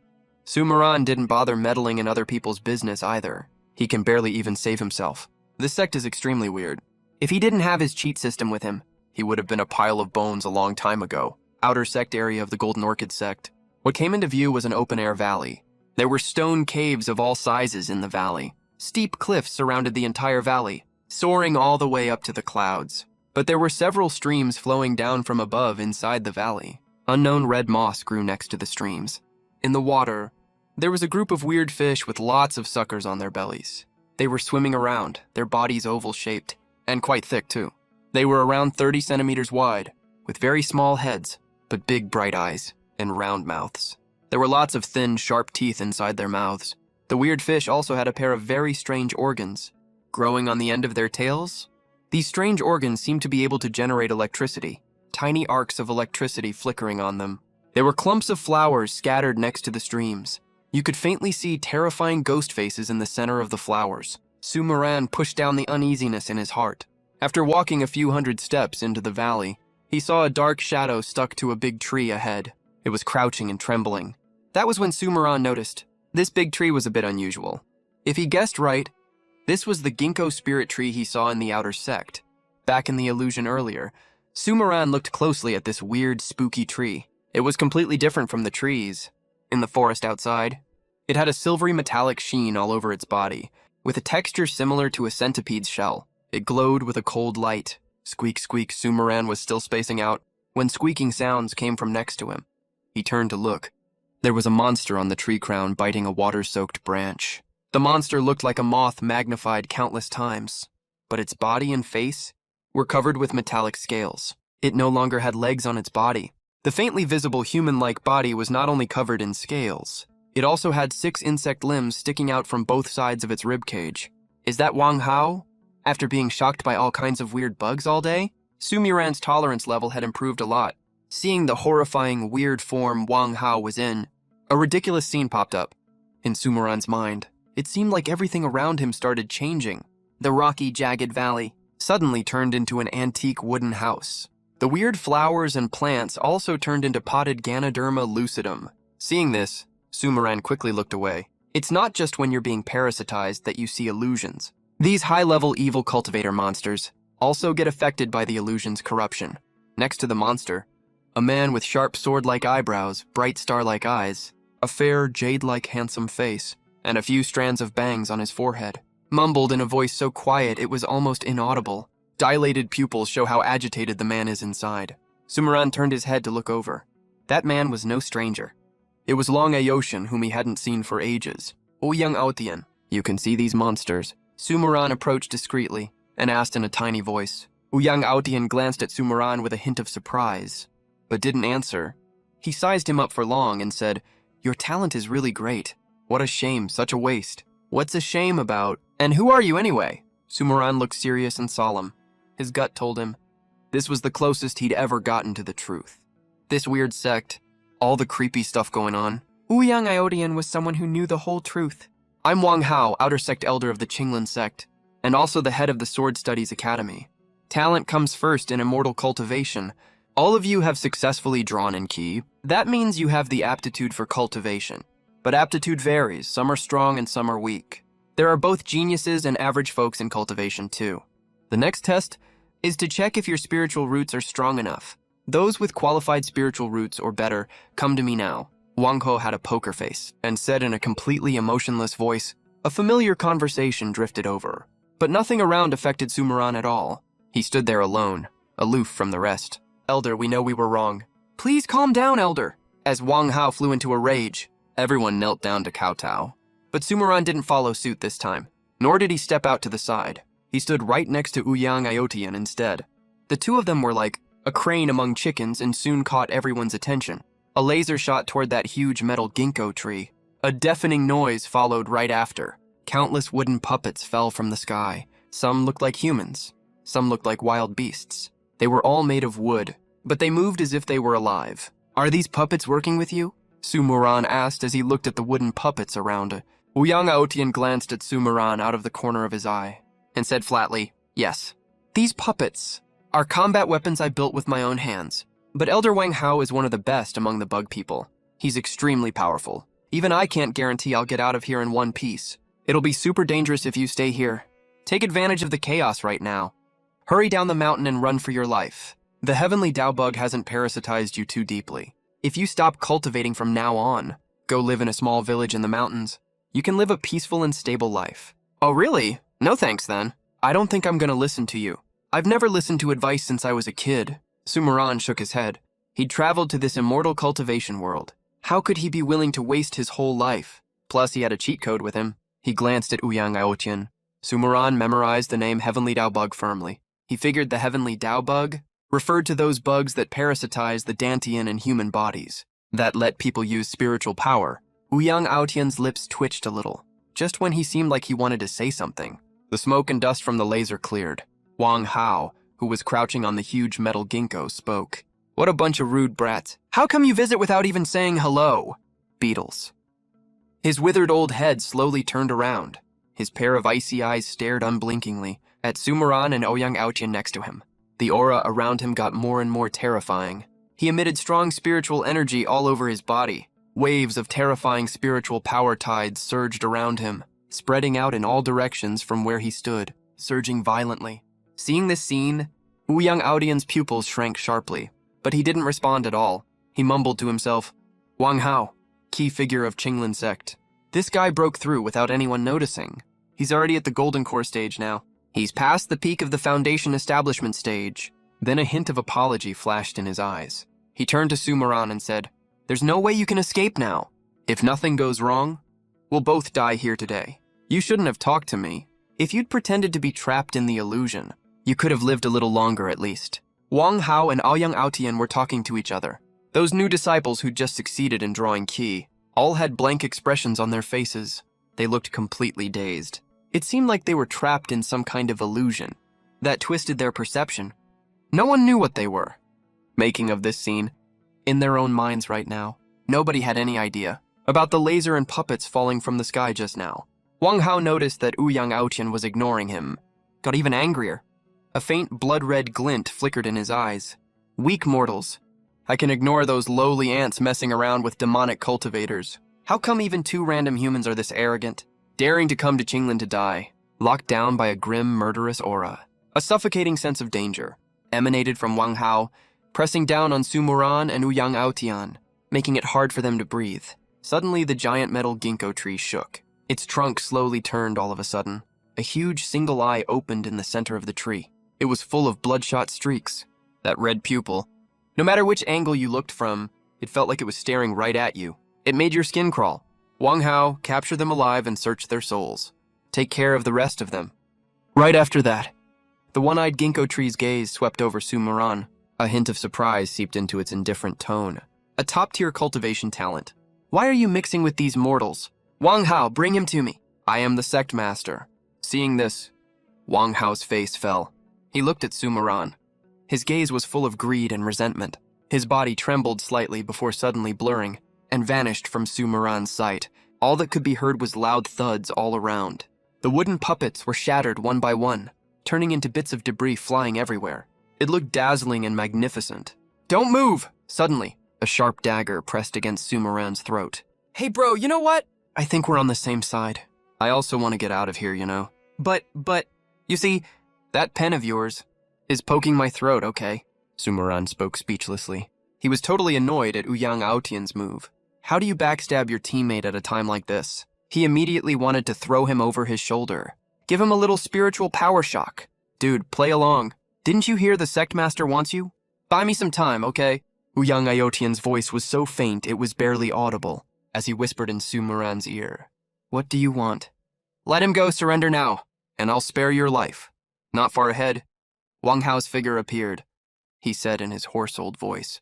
Sumuran didn't bother meddling in other people's business either. He can barely even save himself. This sect is extremely weird. If he didn't have his cheat system with him, he would have been a pile of bones a long time ago. Outer sect area of the Golden Orchid sect. What came into view was an open-air valley. There were stone caves of all sizes in the valley. Steep cliffs surrounded the entire valley, soaring all the way up to the clouds. But there were several streams flowing down from above inside the valley. Unknown red moss grew next to the streams. In the water, there was a group of weird fish with lots of suckers on their bellies. They were swimming around, their bodies oval-shaped, and quite thick too. They were around 30 centimeters wide, with very small heads, but big bright eyes and round mouths. There were lots of thin, sharp teeth inside their mouths. The weird fish also had a pair of very strange organs, growing on the end of their tails. These strange organs seemed to be able to generate electricity, tiny arcs of electricity flickering on them. There were clumps of flowers scattered next to the streams. You could faintly see terrifying ghost faces in the center of the flowers. Sumuran pushed down the uneasiness in his heart. After walking a few hundred steps into the valley, he saw a dark shadow stuck to a big tree ahead. It was crouching and trembling. That was when Sumuran noticed. This big tree was a bit unusual. If he guessed right, this was the ginkgo spirit tree he saw in the outer sect. Back in the illusion earlier, Sumuran looked closely at this weird, spooky tree. It was completely different from the trees in the forest outside. It had a silvery metallic sheen all over its body, with a texture similar to a centipede's shell. It glowed with a cold light. Squeak, squeak, Sumuran was still spacing out when squeaking sounds came from next to him. He turned to look. There was a monster on the tree crown biting a water-soaked branch. The monster looked like a moth magnified countless times, but its body and face were covered with metallic scales. It no longer had legs on its body. The faintly visible human-like body was not only covered in scales, it also had 6 insect limbs sticking out from both sides of its ribcage. Is that Wang Hao? After being shocked by all kinds of weird bugs all day, Sumuran's tolerance level had improved a lot. Seeing the horrifying, weird form Wang Hao was in, a ridiculous scene popped up. In Sumuran's mind, it seemed like everything around him started changing. The rocky, jagged valley suddenly turned into an antique wooden house. The weird flowers and plants also turned into potted Ganoderma lucidum. Seeing this, Sumuran quickly looked away. It's not just when you're being parasitized that you see illusions. These high-level evil cultivator monsters also get affected by the illusion's corruption. Next to the monster, a man with sharp sword-like eyebrows, bright star-like eyes, a fair, jade-like handsome face, and a few strands of bangs on his forehead, mumbled in a voice so quiet it was almost inaudible. Dilated pupils show how agitated the man is inside. Sumuran turned his head to look over. That man was no stranger. It was Long Aoshin, whom he hadn't seen for ages. O young Aotian, you can see these monsters. Sumuran approached discreetly and asked in a tiny voice. Ouyang Aotian glanced at Sumuran with a hint of surprise, but didn't answer. He sized him up for Long and said, "Your talent is really great. What a shame, such a waste. What's a shame about? And who are you anyway?" Sumuran looked serious and solemn. His gut told him this was the closest he'd ever gotten to the truth. This weird sect, all the creepy stuff going on. Ouyang Aotian was someone who knew the whole truth. I'm Wang Hao, outer sect elder of the Qinglan sect, and also the head of the Sword Studies Academy. Talent comes first in immortal cultivation. All of you have successfully drawn in Qi. That means you have the aptitude for cultivation. But aptitude varies, some are strong and some are weak. There are both geniuses and average folks in cultivation too. The next test is to check if your spiritual roots are strong enough. Those with qualified spiritual roots or better, come to me now. Wang Ho had a poker face and said in a completely emotionless voice. A familiar conversation drifted over, but nothing around affected Sumuran at all. He stood there alone, aloof from the rest. Elder, we know we were wrong. Please calm down, Elder. As Wang Hao flew into a rage, everyone knelt down to kowtow. But Sumuran didn't follow suit this time, nor did he step out to the side. He stood right next to Ouyang Aotian instead. The two of them were like a crane among chickens and soon caught everyone's attention. A laser shot toward that huge metal ginkgo tree. A deafening noise followed right after. Countless wooden puppets fell from the sky. Some looked like humans. Some looked like wild beasts. They were all made of wood, but they moved as if they were alive. "Are these puppets working with you?" Sumuran asked as he looked at the wooden puppets around. Uyang Aotian glanced at Sumuran out of the corner of his eye and said flatly, "Yes. These puppets are combat weapons I built with my own hands. But Elder Wang Hao is one of the best among the bug people. He's extremely powerful. Even I can't guarantee I'll get out of here in one piece. It'll be super dangerous if you stay here. Take advantage of the chaos right now. Hurry down the mountain and run for your life. The heavenly Dao bug hasn't parasitized you too deeply. If you stop cultivating from now on, go live in a small village in the mountains, you can live a peaceful and stable life." "Oh, really? No thanks then. I don't think I'm gonna listen to you. I've never listened to advice since I was a kid." Sumuran shook his head. He'd traveled to this immortal cultivation world. How could he be willing to waste his whole life? Plus, he had a cheat code with him. He glanced at Uyang Aotian. Sumuran memorized the name Heavenly Dao Bug firmly. He figured the Heavenly Dao Bug referred to those bugs that parasitize the Dantian and human bodies, that let people use spiritual power. Uyang Aotian's lips twitched a little, just when he seemed like he wanted to say something. The smoke and dust from the laser cleared. Wang Hao, who was crouching on the huge metal ginkgo, spoke. "What a bunch of rude brats. How come you visit without even saying hello?" Beetles. His withered old head slowly turned around. His pair of icy eyes stared unblinkingly at Sumuran and Ouyang Aotian next to him. The aura around him got more and more terrifying. He emitted strong spiritual energy all over his body. Waves of terrifying spiritual power tides surged around him, spreading out in all directions from where he stood, surging violently. Seeing this scene, Ouyang Aotian's pupils shrank sharply, but he didn't respond at all. He mumbled to himself, "Wang Hao, key figure of Qinglin sect. This guy broke through without anyone noticing. He's already at the Golden Core stage now. He's past the peak of the Foundation establishment stage." Then a hint of apology flashed in his eyes. He turned to Sumuran and said, "There's no way you can escape now. If nothing goes wrong, we'll both die here today. You shouldn't have talked to me. If you'd pretended to be trapped in the illusion, you could have lived a little longer at least." Wang Hao and Aoyang Aotian were talking to each other. Those new disciples who'd just succeeded in drawing qi all had blank expressions on their faces. They looked completely dazed. It seemed like they were trapped in some kind of illusion that twisted their perception. No one knew what they were making of this scene in their own minds right now. Nobody had any idea about the laser and puppets falling from the sky just now. Wang Hao noticed that Ouyang Aotian was ignoring him, got even angrier. A faint blood-red glint flickered in his eyes. "Weak mortals. I can ignore those lowly ants messing around with demonic cultivators. How come even two random humans are this arrogant, daring to come to Qinglin to die, locked down by a grim, murderous aura?" A suffocating sense of danger emanated from Wang Hao, pressing down on Sumuran and Ouyang Aotian, making it hard for them to breathe. Suddenly, the giant metal ginkgo tree shook. Its trunk slowly turned all of a sudden. A huge single eye opened in the center of the tree. It was full of bloodshot streaks. That red pupil, no matter which angle you looked from, it felt like it was staring right at you. It made your skin crawl. Wang Hao, capture them alive and search their souls. Take care of the rest of them. Right after that, the one-eyed ginkgo tree's gaze swept over Sumuran. A hint of surprise seeped into its indifferent tone. A top-tier cultivation talent. "Why are you mixing with these mortals? Wang Hao, bring him to me. I am the sect master." Seeing this, Wang Hao's face fell. He looked at Sumuran. His gaze was full of greed and resentment. His body trembled slightly before suddenly blurring and vanished from Sumuran's sight. All that could be heard was loud thuds all around. The wooden puppets were shattered one by one, turning into bits of debris flying everywhere. It looked dazzling and magnificent. "Don't move!" Suddenly, a sharp dagger pressed against Sumuran's throat. "Hey bro, you know what? I think we're on the same side. I also want to get out of here, you know. But, you see, that pen of yours is poking my throat, okay?" Sumuran spoke speechlessly. He was totally annoyed at Ouyang Aotian's move. How do you backstab your teammate at a time like this? He immediately wanted to throw him over his shoulder. Give him a little spiritual power shock. "Dude, play along. Didn't you hear the sect master wants you? Buy me some time, okay?" Ouyang Aotian's voice was so faint it was barely audible as he whispered in Sumuran's ear. "What do you want?" "Let him go, surrender now, and I'll spare your life." Not far ahead, Wang Hao's figure appeared. He said in his hoarse old voice,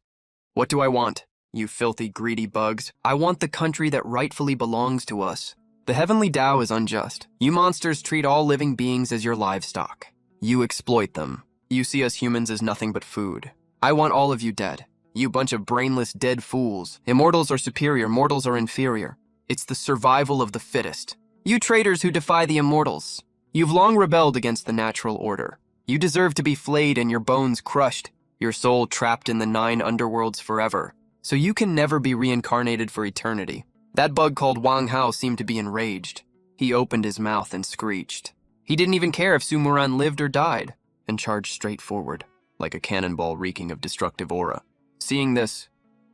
"What do I want? You filthy, greedy bugs. I want the country that rightfully belongs to us. The heavenly Tao is unjust. You monsters treat all living beings as your livestock. You exploit them. You see us humans as nothing but food. I want all of you dead. You bunch of brainless, dead fools. Immortals are superior, mortals are inferior. It's the survival of the fittest. You traitors who defy the immortals. You've long rebelled against the natural order. You deserve to be flayed and your bones crushed, your soul trapped in the 9 underworlds forever, so you can never be reincarnated for eternity. That bug called Wang Hao seemed to be enraged. He opened his mouth and screeched. He didn't even care if Sumuran lived or died, and charged straight forward, like a cannonball reeking of destructive aura. Seeing this,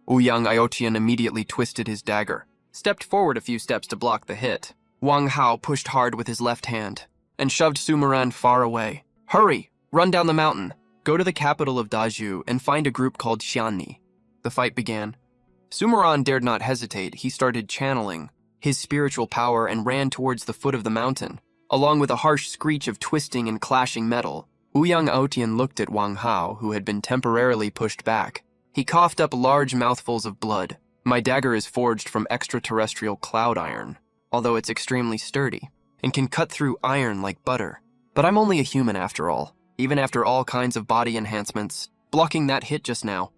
Ouyang Iotian immediately twisted his dagger, stepped forward a few steps to block the hit. Wang Hao pushed hard with his left hand, and shoved Sumuran far away. Hurry! Run down the mountain. Go to the capital of Daju and find a group called Xianni. The fight began. Sumuran dared not hesitate. He started channeling his spiritual power and ran towards the foot of the mountain. Along with a harsh screech of twisting and clashing metal, Ouyang Aotian looked at Wang Hao, who had been temporarily pushed back. He coughed up large mouthfuls of blood. My dagger is forged from extraterrestrial cloud iron, although it's extremely sturdy, and can cut through iron like butter. But I'm only a human after all, even after all kinds of body enhancements. Blocking that hit just now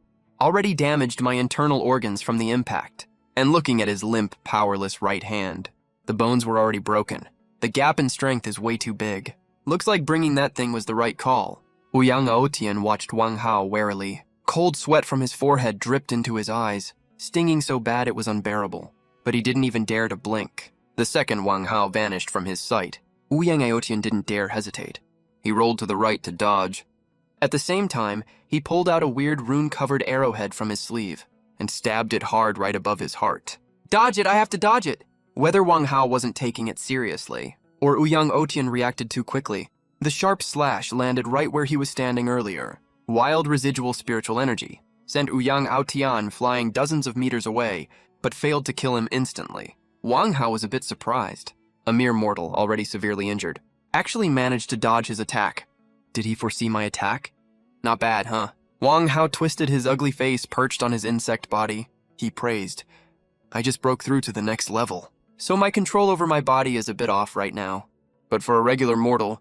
already damaged my internal organs from the impact. And looking at his limp, powerless right hand, the bones were already broken. The gap in strength is way too big. Looks like bringing that thing was the right call. Ouyang Aotian watched Wang Hao warily. Cold sweat from his forehead dripped into his eyes, stinging so bad it was unbearable. But he didn't even dare to blink. The second Wang Hao vanished from his sight, Ouyang Aotian didn't dare hesitate. He rolled to the right to dodge. At the same time, he pulled out a weird rune-covered arrowhead from his sleeve and stabbed it hard right above his heart. Dodge it, I have to dodge it! Whether Wang Hao wasn't taking it seriously, or Ouyang Aotian reacted too quickly, the sharp slash landed right where he was standing earlier. Wild residual spiritual energy sent Ouyang Aotian flying dozens of meters away, but failed to kill him instantly. Wang Hao was a bit surprised. A mere mortal, already severely injured, actually managed to dodge his attack. Did he foresee my attack? Not bad, huh? Wang Hao twisted his ugly face perched on his insect body. He praised. I just broke through to the next level. So my control over my body is a bit off right now. But for a regular mortal,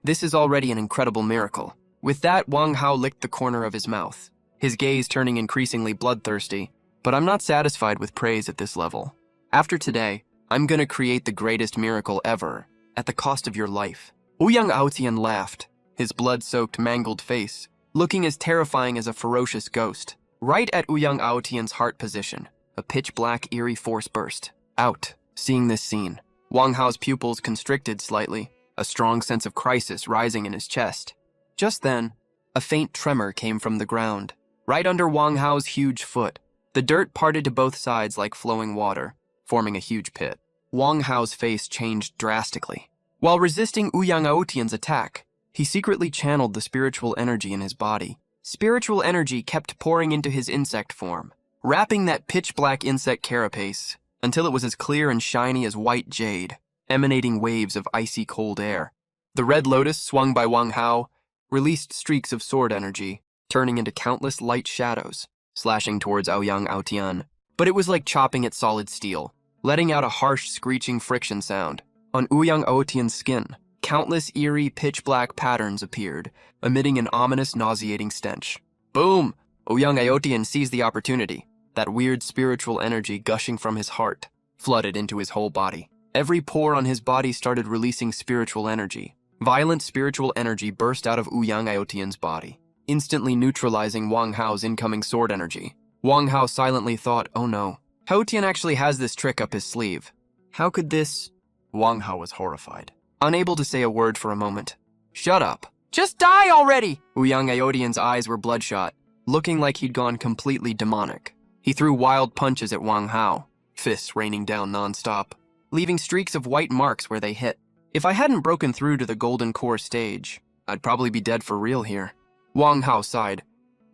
this is already an incredible miracle. With that, Wang Hao licked the corner of his mouth, his gaze turning increasingly bloodthirsty. But I'm not satisfied with praise at this level. After today, I'm gonna create the greatest miracle ever, at the cost of your life. Ouyang Aotian laughed, his blood-soaked, mangled face, looking as terrifying as a ferocious ghost. Right at Ouyang Aotian's heart position, a pitch-black, eerie force burst. Out. Seeing this scene, Wang Hao's pupils constricted slightly, a strong sense of crisis rising in his chest. Just then, a faint tremor came from the ground, right under Wang Hao's huge foot. The dirt parted to both sides like flowing water, forming a huge pit. Wang Hao's face changed drastically. While resisting Ouyang Aotian's attack, he secretly channeled the spiritual energy in his body. Spiritual energy kept pouring into his insect form, wrapping that pitch-black insect carapace until it was as clear and shiny as white jade, emanating waves of icy cold air. The red lotus swung by Wang Hao released streaks of sword energy, turning into countless light shadows, slashing towards Ouyang Aotian. But it was like chopping at solid steel, letting out a harsh, screeching friction sound. On Ouyang Aotian's skin, countless eerie, pitch-black patterns appeared, emitting an ominous, nauseating stench. Boom! Ouyang Aotian seized the opportunity. That weird spiritual energy gushing from his heart flooded into his whole body. Every pore on his body started releasing spiritual energy. Violent spiritual energy burst out of Ouyang Aotian's body, instantly neutralizing Wang Hao's incoming sword energy. Wang Hao silently thought, oh no, Aotian actually has this trick up his sleeve. How could this? Wang Hao was horrified, unable to say a word for a moment. Shut up. Just die already! Ouyang Aotian's eyes were bloodshot, looking like he'd gone completely demonic. He threw wild punches at Wang Hao, fists raining down non-stop, leaving streaks of white marks where they hit. If I hadn't broken through to the Golden Core stage, I'd probably be dead for real here. Wang Hao sighed.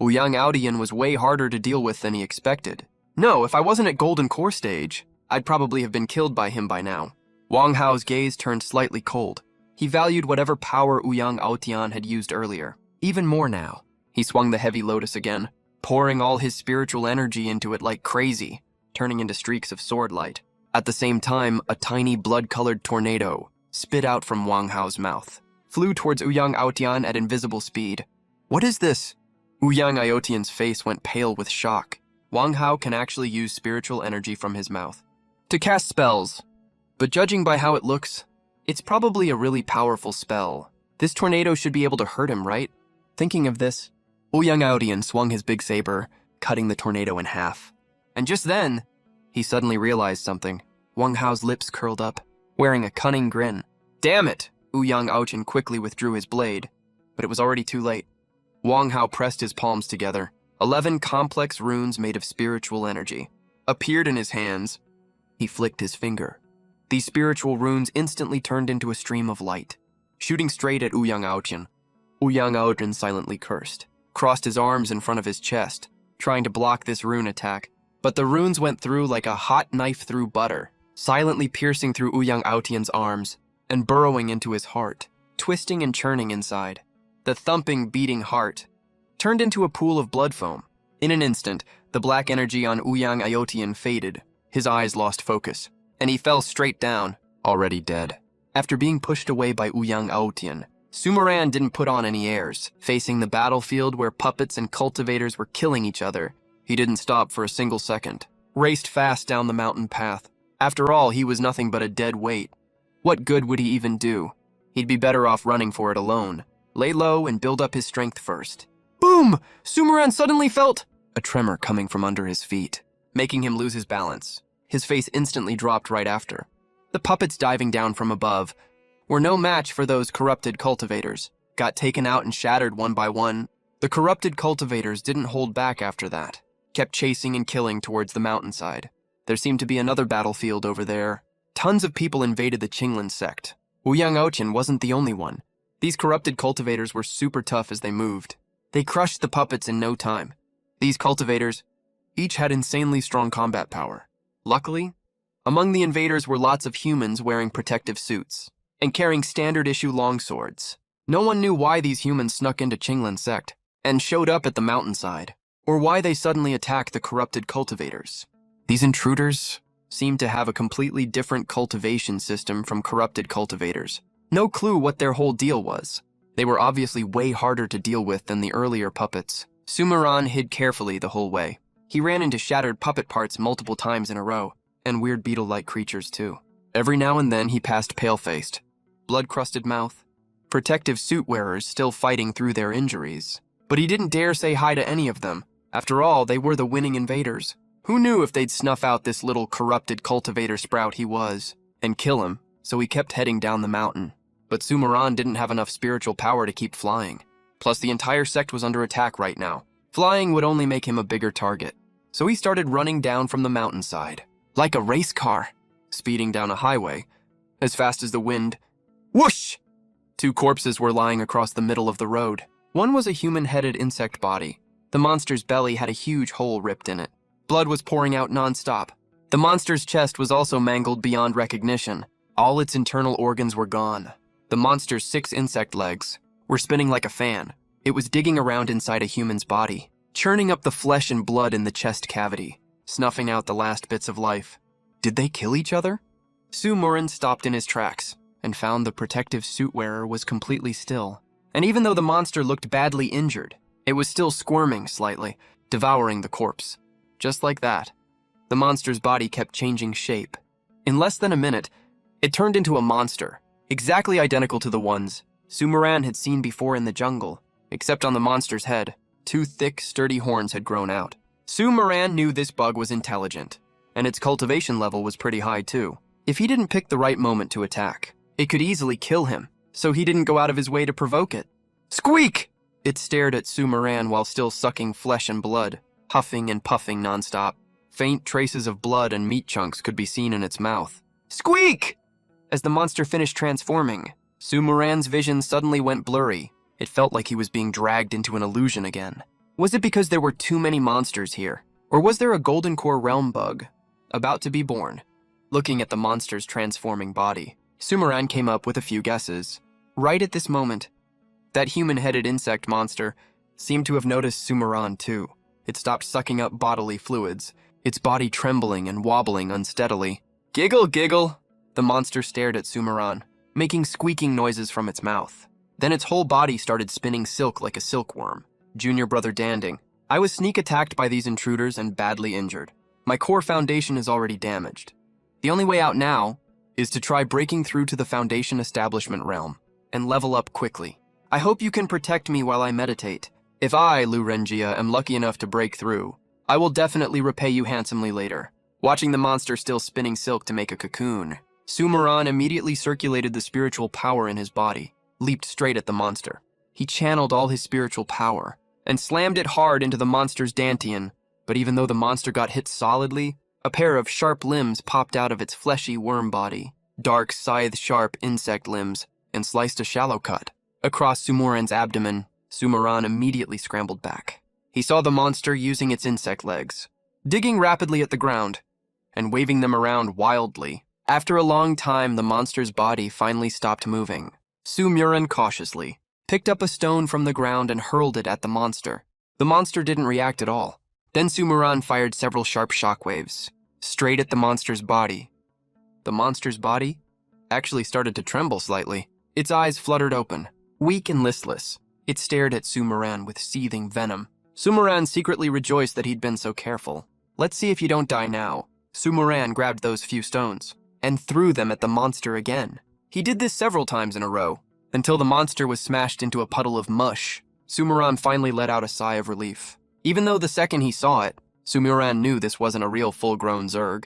Ouyang Aotian was way harder to deal with than he expected. No, if I wasn't at Golden Core stage, I'd probably have been killed by him by now. Wang Hao's gaze turned slightly cold. He valued whatever power Ouyang Aotian had used earlier, even more now. He swung the heavy lotus again, pouring all his spiritual energy into it like crazy, turning into streaks of sword light. At the same time, a tiny blood-colored tornado spit out from Wang Hao's mouth, flew towards Ouyang Aotian at invisible speed. What is this? Ouyang Aotian's face went pale with shock. Wang Hao can actually use spiritual energy from his mouth to cast spells, but judging by how it looks, it's probably a really powerful spell. This tornado should be able to hurt him, right? Thinking of this, Ouyang Aotian swung his big saber, cutting the tornado in half. And just then, he suddenly realized something. Wang Hao's lips curled up, wearing a cunning grin. Damn it! Ouyang Aotian quickly withdrew his blade, but it was already too late. Wang Hao pressed his palms together. 11 complex runes made of spiritual energy appeared in his hands. He flicked his finger. These spiritual runes instantly turned into a stream of light, shooting straight at Ouyang Aotian. Ouyang Aotian silently cursed, crossed his arms in front of his chest, trying to block this rune attack. But the runes went through like a hot knife through butter, silently piercing through Ouyang Aotian's arms and burrowing into his heart, twisting and churning inside. The thumping, beating heart turned into a pool of blood foam. In an instant, the black energy on Ouyang Aotian faded. His eyes lost focus, and he fell straight down, already dead. After being pushed away by Ouyang Aotian, Sumaran didn't put on any airs. Facing the battlefield where puppets and cultivators were killing each other, he didn't stop for a single second, raced fast down the mountain path. After all, he was nothing but a dead weight. What good would he even do? He'd be better off running for it alone. Lay low and build up his strength first. Boom! Sumaran suddenly felt a tremor coming from under his feet, making him lose his balance. His face instantly dropped right after. The puppets diving down from above were no match for those corrupted cultivators. Got taken out and shattered one by one. The corrupted cultivators didn't hold back after that, kept chasing and killing towards the mountainside. There seemed to be another battlefield over there. Tons of people invaded the Qinglan sect. Ouyang Aotian wasn't the only one. These corrupted cultivators were super tough as they moved. They crushed the puppets in no time. These cultivators each had insanely strong combat power. Luckily, among the invaders were lots of humans wearing protective suits and carrying standard-issue longswords. No one knew why these humans snuck into Qinglan sect and showed up at the mountainside, or why they suddenly attacked the corrupted cultivators. These intruders seemed to have a completely different cultivation system from corrupted cultivators. No clue what their whole deal was. They were obviously way harder to deal with than the earlier puppets. Sumaran hid carefully the whole way. He ran into shattered puppet parts multiple times in a row, and weird beetle-like creatures too. Every now and then he passed pale-faced, blood-crusted mouth, protective suit wearers still fighting through their injuries. But he didn't dare say hi to any of them. After all, they were the winning invaders. Who knew if they'd snuff out this little corrupted cultivator sprout he was, and kill him, so he kept heading down the mountain. But Sumaran didn't have enough spiritual power to keep flying. Plus, the entire sect was under attack right now. Flying would only make him a bigger target. So he started running down from the mountainside, like a race car, speeding down a highway, as fast as the wind. Whoosh! 2 corpses were lying across the middle of the road. One was a human-headed insect body. The monster's belly had a huge hole ripped in it. Blood was pouring out non-stop. The monster's chest was also mangled beyond recognition. All its internal organs were gone. The monster's 6 insect legs were spinning like a fan. It was digging around inside a human's body, churning up the flesh and blood in the chest cavity, snuffing out the last bits of life. Did they kill each other? Sumaran stopped in his tracks and found the protective suit wearer was completely still. And even though the monster looked badly injured, it was still squirming slightly, devouring the corpse. Just like that, the monster's body kept changing shape. In less than a minute, it turned into a monster, exactly identical to the ones Sumaran had seen before in the jungle, except on the monster's head, 2 thick, sturdy horns had grown out. Sumaran knew this bug was intelligent, and its cultivation level was pretty high too. If he didn't pick the right moment to attack, it could easily kill him, so he didn't go out of his way to provoke it. Squeak! It stared at Sumaran while still sucking flesh and blood, huffing and puffing nonstop. Faint traces of blood and meat chunks could be seen in its mouth. Squeak! As the monster finished transforming, Sumaran's vision suddenly went blurry. It felt like he was being dragged into an illusion again. Was it because there were too many monsters here? Or was there a golden core realm bug about to be born? Looking at the monster's transforming body, Sumaran came up with a few guesses. Right at this moment, that human-headed insect monster seemed to have noticed Sumaran too. It stopped sucking up bodily fluids, its body trembling and wobbling unsteadily. Giggle, giggle! The monster stared at Sumaran, making squeaking noises from its mouth. Then its whole body started spinning silk like a silkworm. Junior brother Danding. I was sneak attacked by these intruders and badly injured. My core foundation is already damaged. The only way out now is to try breaking through to the foundation establishment realm and level up quickly. I hope you can protect me while I meditate. If I, Lu Renjia, am lucky enough to break through, I will definitely repay you handsomely later. Watching the monster still spinning silk to make a cocoon, Sumaran immediately circulated the spiritual power in his body, leaped straight at the monster. He channeled all his spiritual power and slammed it hard into the monster's dantian, but even though the monster got hit solidly, a pair of sharp limbs popped out of its fleshy worm body, dark, scythe-sharp insect limbs, and sliced a shallow cut. Across Sumaran's abdomen, Sumaran immediately scrambled back. He saw the monster using its insect legs, digging rapidly at the ground, and waving them around wildly. After a long time, the monster's body finally stopped moving. Sumaran cautiously picked up a stone from the ground and hurled it at the monster. The monster didn't react at all. Then Sumaran fired several sharp shockwaves, straight at the monster's body. The monster's body actually started to tremble slightly. Its eyes fluttered open, weak and listless. It stared at Sumaran with seething venom. Sumaran secretly rejoiced that he'd been so careful. Let's see if you don't die now. Sumaran grabbed those few stones and threw them at the monster again. He did this several times in a row, until the monster was smashed into a puddle of mush. Sumaran finally let out a sigh of relief. Even though the second he saw it, Sumaran knew this wasn't a real full-grown Zerg.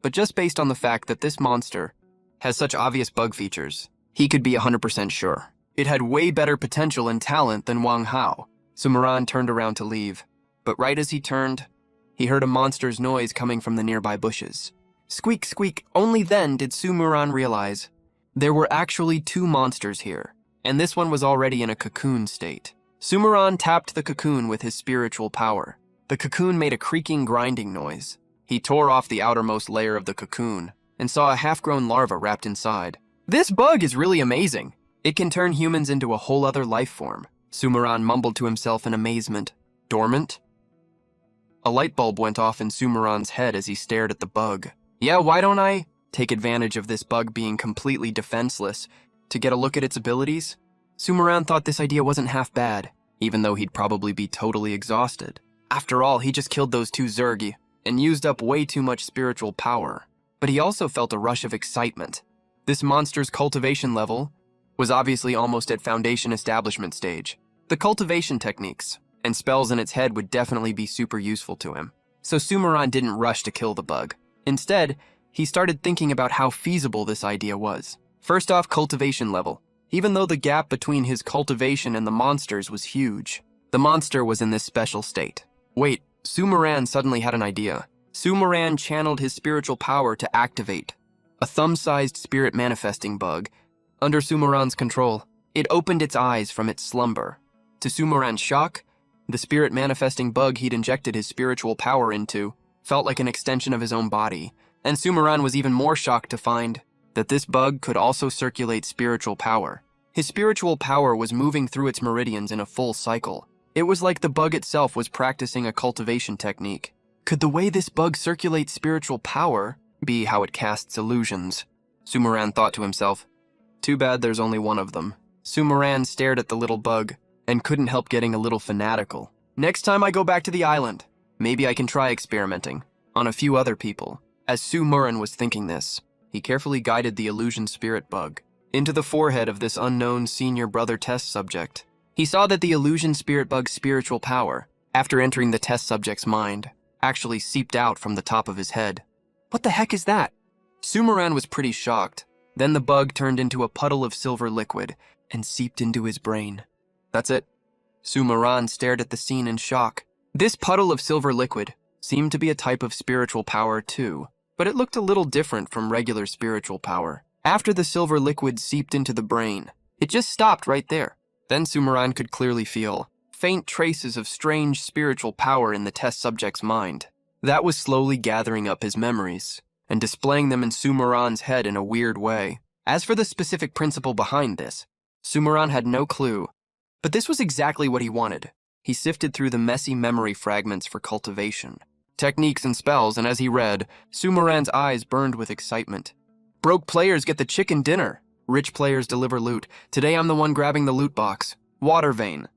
But just based on the fact that this monster has such obvious bug features, he could be 100% sure. It had way better potential and talent than Wang Hao. Sumaran turned around to leave, but right as he turned, he heard a monster's noise coming from the nearby bushes. Squeak, squeak. Only then did Sumaran realize there were actually two monsters here, and this one was already in a cocoon state. Sumaran tapped the cocoon with his spiritual power. The cocoon made a creaking, grinding noise. He tore off the outermost layer of the cocoon and saw a half-grown larva wrapped inside. This bug is really amazing. It can turn humans into a whole other life form. Sumaran mumbled to himself in amazement. Dormant? A light bulb went off in Sumaran's head as he stared at the bug. Yeah, why don't I take advantage of this bug being completely defenseless to get a look at its abilities? Sumaran thought this idea wasn't half bad, even though he'd probably be totally exhausted. After all, he just killed those two Zergi and used up way too much spiritual power. But he also felt a rush of excitement. This monster's cultivation level was obviously almost at foundation establishment stage. The cultivation techniques and spells in its head would definitely be super useful to him. So Sumaran didn't rush to kill the bug. Instead, he started thinking about how feasible this idea was. First off, cultivation level. Even though the gap between his cultivation and the monster's was huge, the monster was in this special state. Wait, Sumaran suddenly had an idea. Sumaran channeled his spiritual power to activate a thumb-sized spirit manifesting bug under Sumaran's control. It opened its eyes from its slumber. To Sumaran's shock, the spirit manifesting bug he'd injected his spiritual power into felt like an extension of his own body, and Sumaran was even more shocked to find that this bug could also circulate spiritual power. His spiritual power was moving through its meridians in a full cycle. It was like the bug itself was practicing a cultivation technique. Could the way this bug circulates spiritual power be how it casts illusions? Sumaran thought to himself. Too bad there's only one of them. Sumaran stared at the little bug and couldn't help getting a little fanatical. Next time I go back to the island, maybe I can try experimenting on a few other people. As Sumaran was thinking this, he carefully guided the illusion spirit bug into the forehead of this unknown senior brother test subject. He saw that the illusion spirit bug's spiritual power, after entering the test subject's mind, actually seeped out from the top of his head. What the heck is that? Sumaran was pretty shocked. Then the bug turned into a puddle of silver liquid and seeped into his brain. That's it. Sumaran stared at the scene in shock. This puddle of silver liquid seemed to be a type of spiritual power too, but it looked a little different from regular spiritual power. After the silver liquid seeped into the brain, it just stopped right there. Then Sumaran could clearly feel faint traces of strange spiritual power in the test subject's mind. That was slowly gathering up his memories and displaying them in Sumaran's head in a weird way. As for the specific principle behind this, Sumaran had no clue, but this was exactly what he wanted. He sifted through the messy memory fragments for cultivation, techniques and spells, and as he read, Sumaran's eyes burned with excitement. Broke players get the chicken dinner. Rich players deliver loot. Today I'm the one grabbing the loot box. Water vein.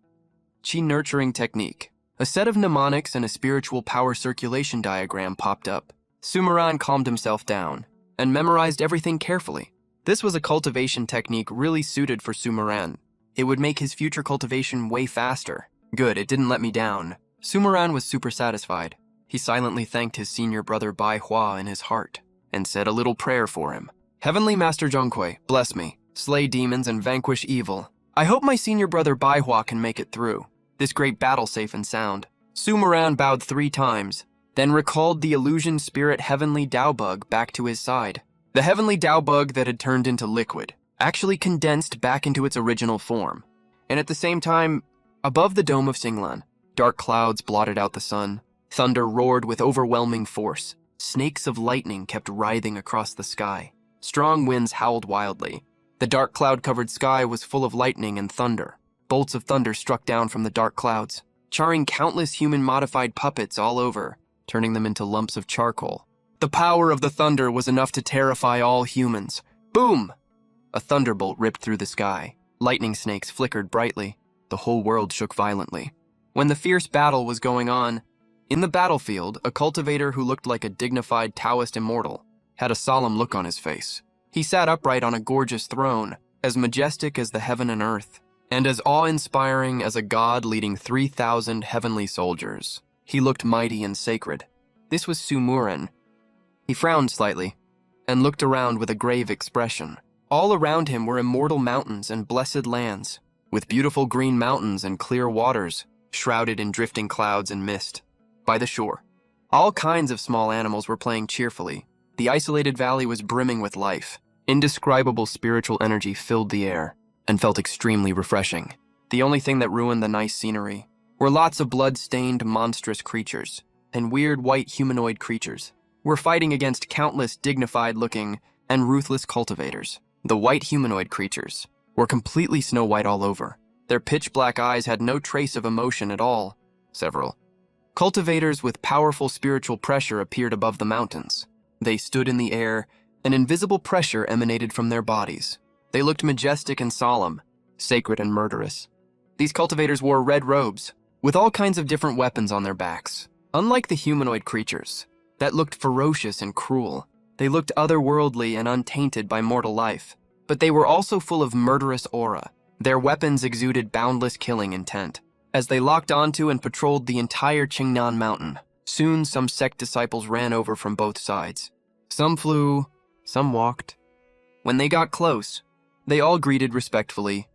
Chi nurturing technique. A set of mnemonics and a spiritual power circulation diagram popped up. Sumaran calmed himself down and memorized everything carefully. This was a cultivation technique really suited for Sumaran. It would make his future cultivation way faster. Good, it didn't let me down. Sumaran was super satisfied. He silently thanked his senior brother Bai Hua in his heart and said a little prayer for him. Heavenly Master Zhongkui, bless me, slay demons and vanquish evil. I hope my senior brother Bai Hua can make it through this great battle safe and sound. Sumaran bowed 3 times, then recalled the illusion spirit Heavenly Dao Bug back to his side. The Heavenly Dao Bug that had turned into liquid actually condensed back into its original form. And at the same time, above the dome of Singlan, dark clouds blotted out the sun. Thunder roared with overwhelming force. Snakes of lightning kept writhing across the sky. Strong winds howled wildly. The dark cloud-covered sky was full of lightning and thunder. Bolts of thunder struck down from the dark clouds, charring countless human-modified puppets all over, turning them into lumps of charcoal. The power of the thunder was enough to terrify all humans. Boom! A thunderbolt ripped through the sky. Lightning snakes flickered brightly. The whole world shook violently. When the fierce battle was going on, in the battlefield, a cultivator who looked like a dignified Taoist immortal had a solemn look on his face. He sat upright on a gorgeous throne, as majestic as the heaven and earth, and as awe-inspiring as a god leading 3,000 heavenly soldiers. He looked mighty and sacred. This was Sumuran. He frowned slightly and looked around with a grave expression. All around him were immortal mountains and blessed lands, with beautiful green mountains and clear waters, shrouded in drifting clouds and mist. By the shore, all kinds of small animals were playing cheerfully. The isolated valley was brimming with life. Indescribable spiritual energy filled the air and felt extremely refreshing. The only thing that ruined the nice scenery were lots of blood-stained monstrous creatures and weird white humanoid creatures were fighting against countless dignified-looking and ruthless cultivators. The white humanoid creatures were completely snow-white all over. Their pitch-black eyes had no trace of emotion at all. Several cultivators with powerful spiritual pressure appeared above the mountains. They stood in the air. An invisible pressure emanated from their bodies. They looked majestic and solemn, sacred and murderous. These cultivators wore red robes, with all kinds of different weapons on their backs. Unlike the humanoid creatures, that looked ferocious and cruel, they looked otherworldly and untainted by mortal life. But they were also full of murderous aura. Their weapons exuded boundless killing intent. As they locked onto and patrolled the entire Qingnan Mountain, soon some sect disciples ran over from both sides. Some flew, some walked. When they got close, they all greeted respectfully.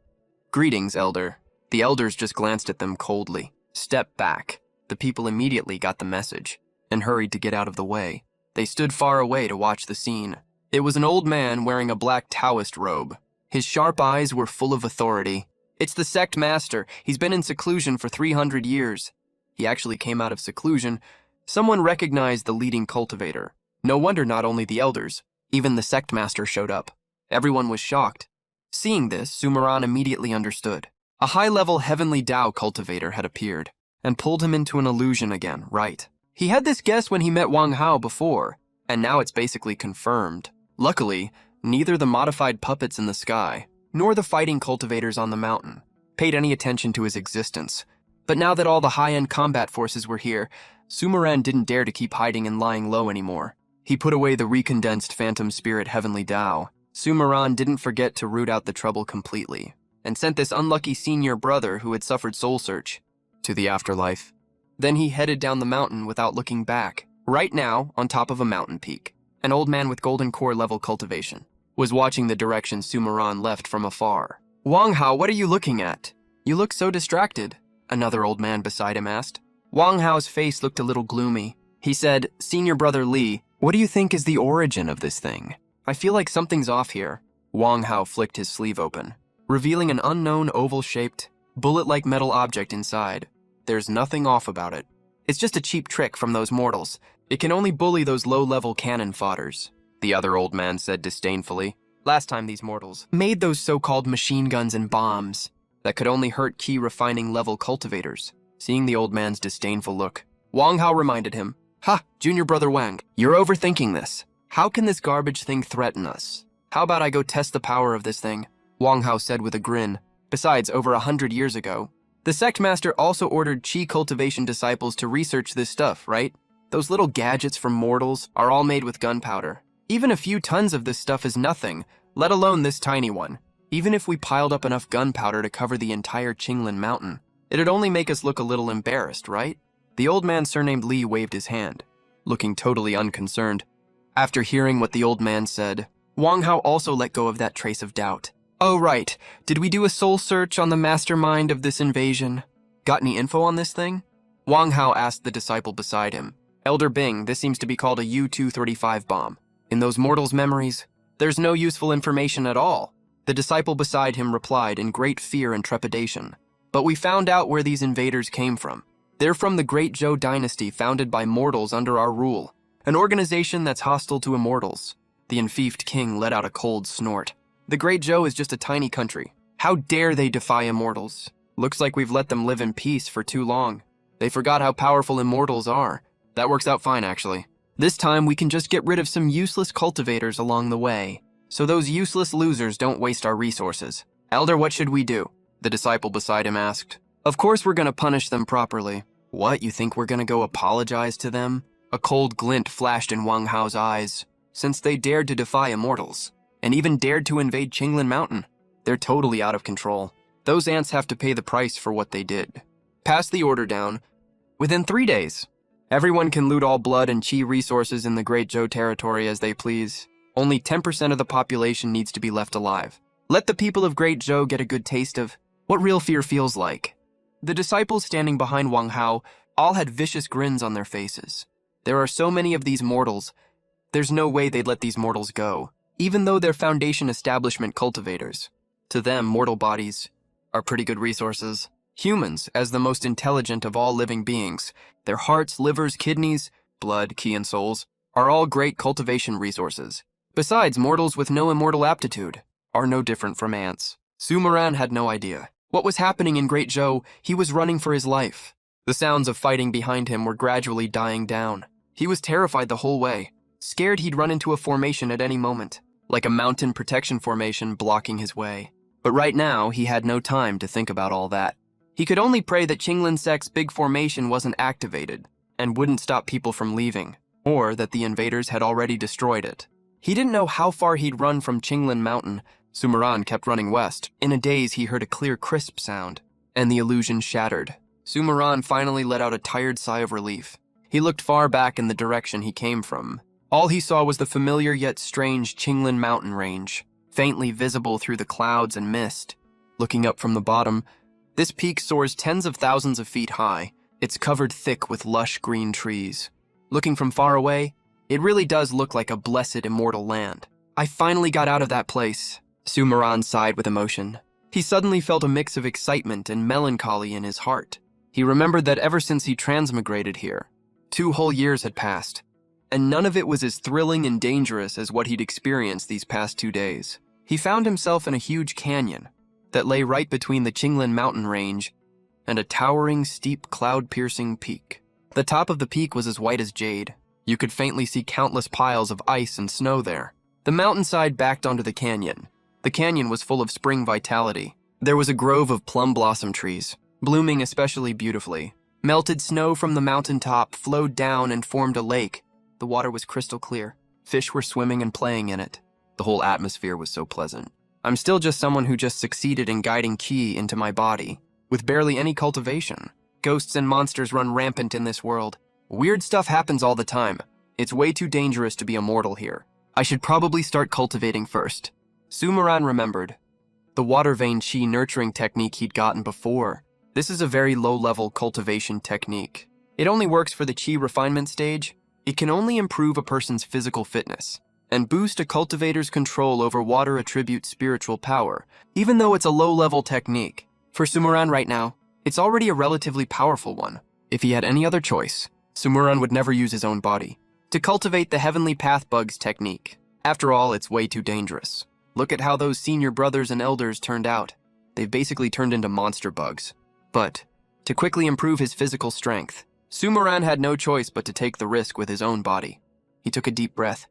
"Greetings, Elder." The elders just glanced at them coldly. "Step back." The people immediately got the message and hurried to get out of the way. They stood far away to watch the scene. It was an old man wearing a black Taoist robe. His sharp eyes were full of authority. "It's the sect master. He's been in seclusion for 300 years. He actually came out of seclusion. Someone recognized the leading cultivator. No wonder not only the elders, even the sect master showed up. Everyone was shocked. Seeing this, Sumaran immediately understood. A high-level heavenly Dao cultivator had appeared and pulled him into an illusion again, right? He had this guess when he met Wang Hao before, and now it's basically confirmed. Luckily, neither the modified puppets in the sky nor the fighting cultivators on the mountain paid any attention to his existence. But now that all the high-end combat forces were here, Sumaran didn't dare to keep hiding and lying low anymore. He put away the recondensed phantom spirit Heavenly Dao. Sumaran didn't forget to root out the trouble completely, and sent this unlucky senior brother who had suffered soul search to the afterlife. Then he headed down the mountain without looking back. Right now, on top of a mountain peak, an old man with golden core level cultivation was watching the direction Sumaran left from afar. "Wang Hao, what are you looking at? You look so distracted," another old man beside him asked. Wang Hao's face looked a little gloomy. He said, "Senior brother Li, what do you think is the origin of this thing? I feel like something's off here." Wang Hao flicked his sleeve open, revealing an unknown oval-shaped, bullet-like metal object inside. "There's nothing off about it. It's just a cheap trick from those mortals. It can only bully those low-level cannon fodders," the other old man said disdainfully. "Last time these mortals made those so-called machine guns and bombs that could only hurt key refining level cultivators. Seeing the old man's disdainful look, Wang Hao reminded him, "Ha, junior brother Wang, you're overthinking this. How can this garbage thing threaten us? How about I go test the power of this thing?" Wang Hao said with a grin. Besides, over 100 years ago, the sect master also ordered Qi cultivation disciples to research this stuff, right? Those little gadgets from mortals are all made with gunpowder. Even a few tons of this stuff is nothing, let alone this tiny one. Even if we piled up enough gunpowder to cover the entire Qinglin mountain, it'd only make us look a little embarrassed, right? The old man surnamed Li waved his hand, looking totally unconcerned. After hearing what the old man said, Wang Hao also let go of that trace of doubt. "Oh right, did we do a soul search on the mastermind of this invasion? Got any info on this thing?" Wang Hao asked the disciple beside him. "Elder Bing, this seems to be called a U-235 bomb. In those mortals' memories, there's no useful information at all." The disciple beside him replied in great fear and trepidation. "But we found out where these invaders came from. They're from the Great Zhou dynasty founded by mortals under our rule, an organization that's hostile to immortals." The enfeoffed king let out a cold snort. "The Great Zhou is just a tiny country. How dare they defy immortals? Looks like we've let them live in peace for too long. They forgot how powerful immortals are. That works out fine, actually. This time we can just get rid of some useless cultivators along the way, so those useless losers don't waste our resources." "Elder, what should we do?" the disciple beside him asked. "Of course we're gonna punish them properly." "What, you think we're gonna go apologize to them?" A cold glint flashed in Wang Hao's eyes. "Since they dared to defy immortals, and even dared to invade Qinglin Mountain, they're totally out of control. Those ants have to pay the price for what they did. Pass the order down. Within 3 days, everyone can loot all blood and Qi resources in the Great Zhou territory as they please. Only 10% of the population needs to be left alive. Let the people of Great Zhou get a good taste of what real fear feels like." The disciples standing behind Wang Hao all had vicious grins on their faces. There are so many of these mortals, there's no way they'd let these mortals go, even though they're Foundation establishment cultivators. To them, mortal bodies are pretty good resources. Humans, as the most intelligent of all living beings, their hearts, livers, kidneys, blood, qi, and souls are all great cultivation resources. Besides, mortals with no immortal aptitude are no different from ants. Sumaran had no idea what was happening in Great Zhou. He was running for his life. The sounds of fighting behind him were gradually dying down. He was terrified the whole way, scared he'd run into a formation at any moment, like a mountain protection formation blocking his way. But right now, he had no time to think about all that. He could only pray that Qinglin Sect's big formation wasn't activated and wouldn't stop people from leaving, or that the invaders had already destroyed it. He didn't know how far he'd run from Qinglin Mountain. Sumaran kept running west. In a daze, he heard a clear, crisp sound, and the illusion shattered. Sumaran finally let out a tired sigh of relief. He looked far back in the direction he came from. All he saw was the familiar yet strange Qinglin mountain range, faintly visible through the clouds and mist. Looking up from the bottom, this peak soars tens of thousands of feet high. It's covered thick with lush green trees. Looking from far away, it really does look like a blessed immortal land. "I finally got out of that place," Sumaran sighed with emotion. He suddenly felt a mix of excitement and melancholy in his heart. He remembered that ever since he transmigrated here, 2 whole years had passed, and none of it was as thrilling and dangerous as what he'd experienced these past 2 days. He found himself in a huge canyon that lay right between the Qinglin mountain range and a towering, steep, cloud-piercing peak. The top of the peak was as white as jade. You could faintly see countless piles of ice and snow there. The mountainside backed onto the canyon. The canyon was full of spring vitality. There was a grove of plum blossom trees, blooming especially beautifully. Melted snow from the mountaintop flowed down and formed a lake. The water was crystal clear. Fish were swimming and playing in it. The whole atmosphere was so pleasant. I'm still just someone who just succeeded in guiding Qi into my body, with barely any cultivation. Ghosts and monsters run rampant in this world. Weird stuff happens all the time. It's way too dangerous to be a mortal here. I should probably start cultivating first. Sumaran remembered the water vein Qi nurturing technique he'd gotten before. This is a very low-level cultivation technique. It only works for the Qi refinement stage. It can only improve a person's physical fitness and boost a cultivator's control over water attribute spiritual power, even though it's a low-level technique. For Sumaran right now, it's already a relatively powerful one. If he had any other choice, Sumaran would never use his own body to cultivate the Heavenly Path Bugs technique. After all, it's way too dangerous. Look at how those senior brothers and elders turned out. They've basically turned into monster bugs. But to quickly improve his physical strength. Sumaran had no choice but to take the risk with his own body. He took a deep breath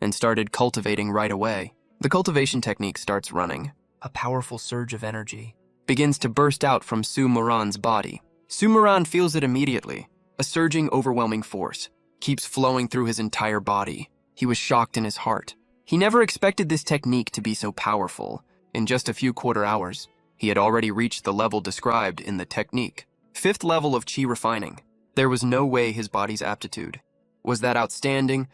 and started cultivating right away. The cultivation technique starts running. A powerful surge of energy begins to burst out from Sumaran's body. Sumaran feels it immediately. A surging, overwhelming force keeps flowing through his entire body. He was shocked in his heart. He never expected this technique to be so powerful. In just a few quarter hours, he had already reached the level described in the technique. 5th level of Qi refining. There was no way his body's aptitude was that outstanding.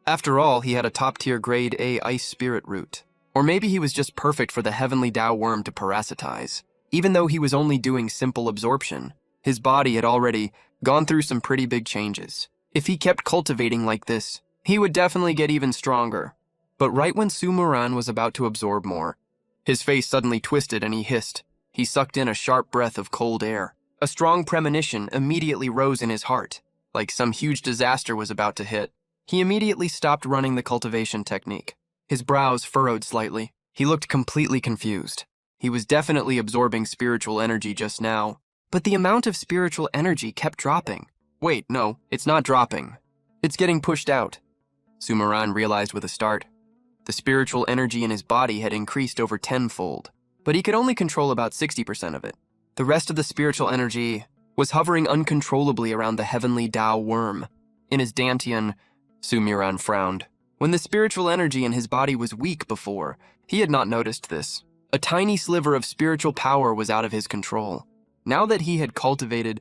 After all, he had a top-tier grade A ice spirit root. Or maybe he was just perfect for the heavenly Tao worm to parasitize. Even though he was only doing simple absorption, his body had already gone through some pretty big changes. If he kept cultivating like this, he would definitely get even stronger. But right when Sumaran was about to absorb more, his face suddenly twisted and he hissed. He sucked in a sharp breath of cold air. A strong premonition immediately rose in his heart, like some huge disaster was about to hit. He immediately stopped running the cultivation technique. His brows furrowed slightly. He looked completely confused. He was definitely absorbing spiritual energy just now, but the amount of spiritual energy kept dropping. Wait, no, it's not dropping. It's getting pushed out. Sumaran realized with a start. The spiritual energy in his body had increased over 10-fold, but he could only control about 60% of it. The rest of the spiritual energy was hovering uncontrollably around the heavenly Tao worm. In his dantian, Sumaran frowned. When the spiritual energy in his body was weak before, he had not noticed this. A tiny sliver of spiritual power was out of his control. Now that he had cultivated,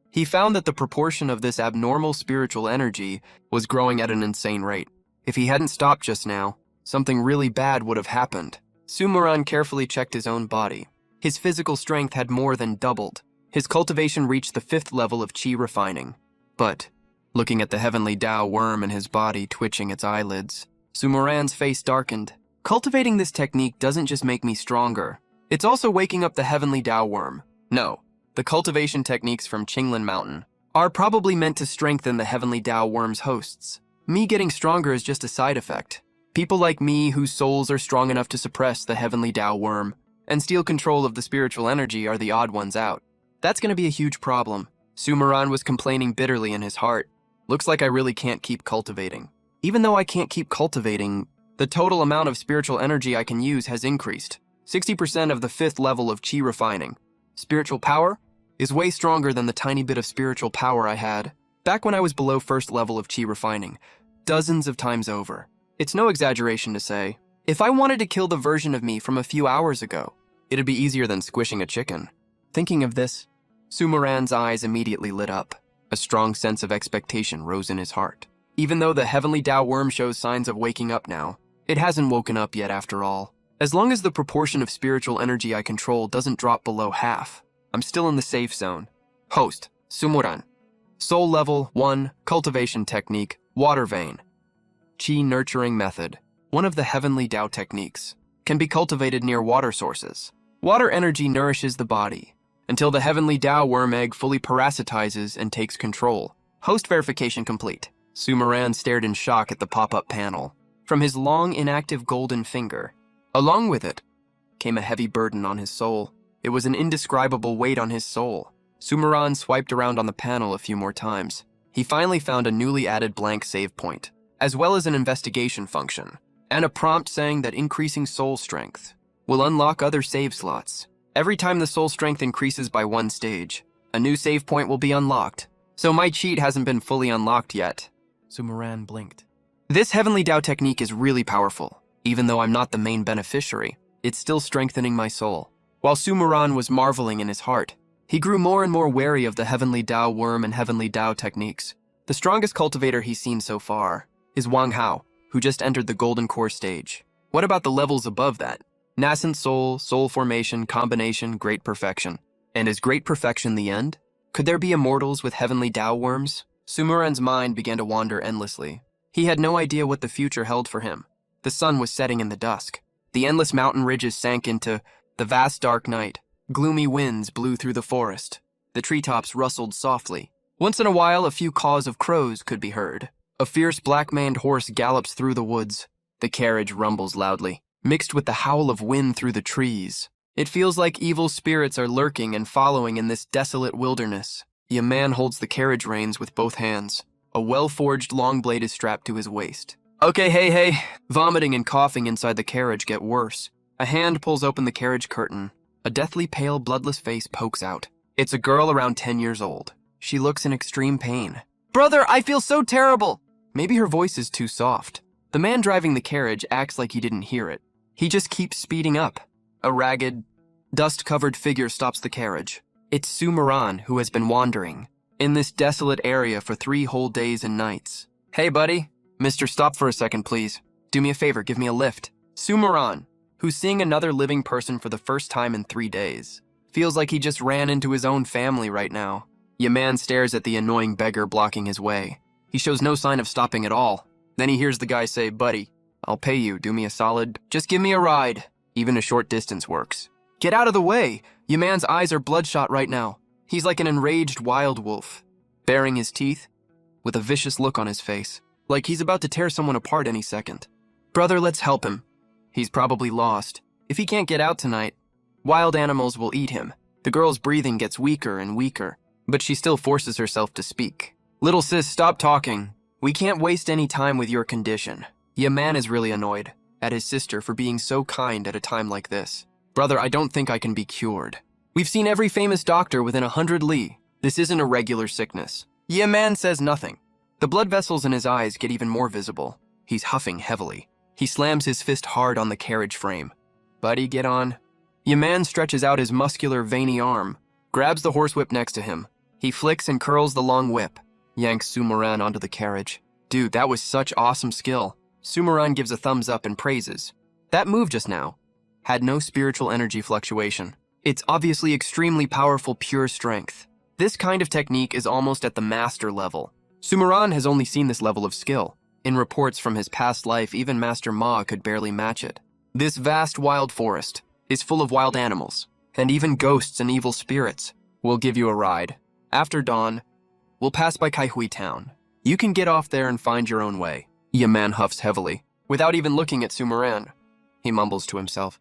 he found that the proportion of this abnormal spiritual energy was growing at an insane rate. If he hadn't stopped just now, something really bad would have happened. Sumaran carefully checked his own body. His physical strength had more than doubled. His cultivation reached the 5th level of Qi refining. But, looking at the heavenly Tao worm in his body twitching its eyelids, Sumaran's face darkened. Cultivating this technique doesn't just make me stronger. It's also waking up the heavenly Tao worm. No, the cultivation techniques from Qinglin Mountain are probably meant to strengthen the heavenly Tao worm's hosts. Me getting stronger is just a side effect. People like me whose souls are strong enough to suppress the heavenly Tao worm and steal control of the spiritual energy are the odd ones out. That's going to be a huge problem. Sumaran was complaining bitterly in his heart. Looks like I really can't keep cultivating. Even though I can't keep cultivating, the total amount of spiritual energy I can use has increased. 60% of the 5th level of Qi refining. Spiritual power is way stronger than the tiny bit of spiritual power I had back when I was below 1st level of Qi refining, dozens of times over. It's no exaggeration to say, if I wanted to kill the version of me from a few hours ago, it'd be easier than squishing a chicken. Thinking of this, Sumaran's eyes immediately lit up. A strong sense of expectation rose in his heart. Even though the heavenly Tao worm shows signs of waking up now, it hasn't woken up yet after all. As long as the proportion of spiritual energy I control doesn't drop below half, I'm still in the safe zone. Host, Sumaran. Soul level 1, cultivation technique, water vein. Qi nurturing method. One of the heavenly Tao techniques can be cultivated near water sources. Water energy nourishes the body until the heavenly Tao worm egg fully parasitizes and takes control. Host verification complete. Sumaran stared in shock at the pop-up panel. From his long, inactive golden finger, along with it, came a heavy burden on his soul. It was an indescribable weight on his soul. Sumaran swiped around on the panel a few more times. He finally found a newly added blank save point, as well as an investigation function, and a prompt saying that increasing soul strength will unlock other save slots. Every time the soul strength increases by 1 stage, a new save point will be unlocked. So my cheat hasn't been fully unlocked yet. Sumaran blinked. This heavenly Tao technique is really powerful. Even though I'm not the main beneficiary, it's still strengthening my soul. While Sumaran was marveling in his heart, he grew more and more wary of the heavenly Tao worm and heavenly Tao techniques. The strongest cultivator he's seen so far is Wang Hao, who just entered the Golden Core stage. What about the levels above that? Nascent soul, soul formation, combination, great perfection. And is great perfection the end? Could there be immortals with heavenly Tao worms? Sumaran's mind began to wander endlessly. He had no idea what the future held for him. The sun was setting in the dusk. The endless mountain ridges sank into the vast dark night. Gloomy winds blew through the forest. The treetops rustled softly. Once in a while, a few caws of crows could be heard. A fierce black-maned horse gallops through the woods. The carriage rumbles loudly, mixed with the howl of wind through the trees. It feels like evil spirits are lurking and following in this desolate wilderness. A man holds the carriage reins with both hands. A well-forged long blade is strapped to his waist. Okay, hey. Vomiting and coughing inside the carriage get worse. A hand pulls open the carriage curtain. A deathly pale, bloodless face pokes out. It's a girl around 10 years old. She looks in extreme pain. Brother, I feel so terrible! Maybe her voice is too soft. The man driving the carriage acts like he didn't hear it. He just keeps speeding up. A ragged, dust-covered figure stops the carriage. It's Sumaran, who has been wandering in this desolate area for 3 whole days and nights. Hey, buddy. Mister, stop for a second, please. Do me a favor, give me a lift. Sumaran, who's seeing another living person for the first time in 3 days. Feels like he just ran into his own family right now. Yaman stares at the annoying beggar blocking his way. He shows no sign of stopping at all. Then he hears the guy say, buddy, I'll pay you, do me a solid. Just give me a ride. Even a short distance works. Get out of the way! Yaman's eyes are bloodshot right now. He's like an enraged wild wolf, baring his teeth, with a vicious look on his face, like he's about to tear someone apart any second. Brother, let's help him. He's probably lost. If he can't get out tonight, wild animals will eat him. The girl's breathing gets weaker and weaker, but she still forces herself to speak. Little sis, stop talking. We can't waste any time with your condition. Yaman is really annoyed at his sister for being so kind at a time like this. Brother, I don't think I can be cured. We've seen every famous doctor within 100 li. This isn't a regular sickness. Yaman says nothing. The blood vessels in his eyes get even more visible. He's huffing heavily. He slams his fist hard on the carriage frame. Buddy, get on. Yaman stretches out his muscular, veiny arm, grabs the horsewhip next to him. He flicks and curls the long whip, yanks Sumaran onto the carriage. Dude, that was such awesome skill. Sumaran gives a thumbs up and praises. That move just now had no spiritual energy fluctuation. It's obviously extremely powerful, pure strength. This kind of technique is almost at the master level. Sumaran has only seen this level of skill. In reports from his past life, even Master Ma could barely match it. This vast wild forest is full of wild animals, and even ghosts and evil spirits. We'll give you a ride. After dawn, we'll pass by Kaihui town. You can get off there and find your own way. Yaman huffs heavily, without even looking at Sumaran. He mumbles to himself.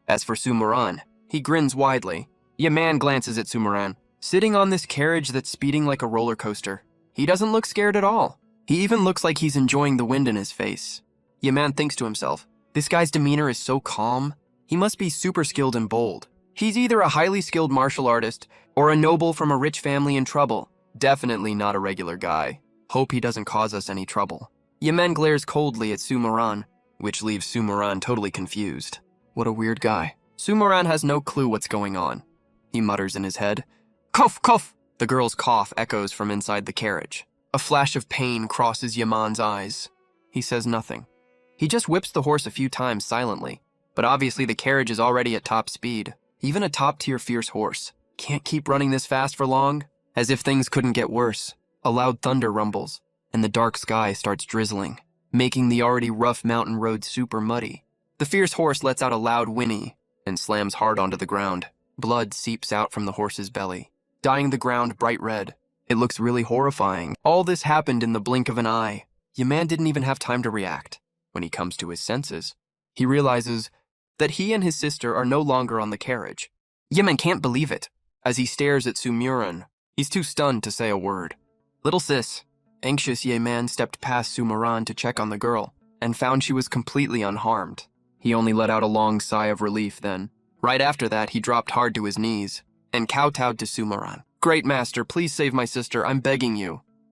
As for Sumaran, he grins widely. Yaman glances at Sumaran, sitting on this carriage that's speeding like a roller coaster. He doesn't look scared at all. He even looks like he's enjoying the wind in his face. Yaman thinks to himself, this guy's demeanor is so calm. He must be super skilled and bold. He's either a highly skilled martial artist or a noble from a rich family in trouble. Definitely not a regular guy. Hope he doesn't cause us any trouble. Yaman glares coldly at Sumaran, which leaves Sumaran totally confused. What a weird guy. Sumaran has no clue what's going on. He mutters in his head. Cough, cough! The girl's cough echoes from inside the carriage. A flash of pain crosses Yaman's eyes. He says nothing. He just whips the horse a few times silently, but obviously the carriage is already at top speed. Even a top-tier fierce horse can't keep running this fast for long. As if things couldn't get worse, a loud thunder rumbles, and the dark sky starts drizzling, making the already rough mountain road super muddy. The fierce horse lets out a loud whinny and slams hard onto the ground. Blood seeps out from the horse's belly, dyeing the ground bright red. It looks really horrifying. All this happened in the blink of an eye. Yaman didn't even have time to react. When he comes to his senses, he realizes that he and his sister are no longer on the carriage. Yaman can't believe it. As he stares at Sumuran, he's too stunned to say a word. Little sis. Anxious Yaman stepped past Sumaran to check on the girl and found she was completely unharmed. He only let out a long sigh of relief then. Right after that, he dropped hard to his knees and kowtowed to Sumaran. Great master, please save my sister, I'm begging you.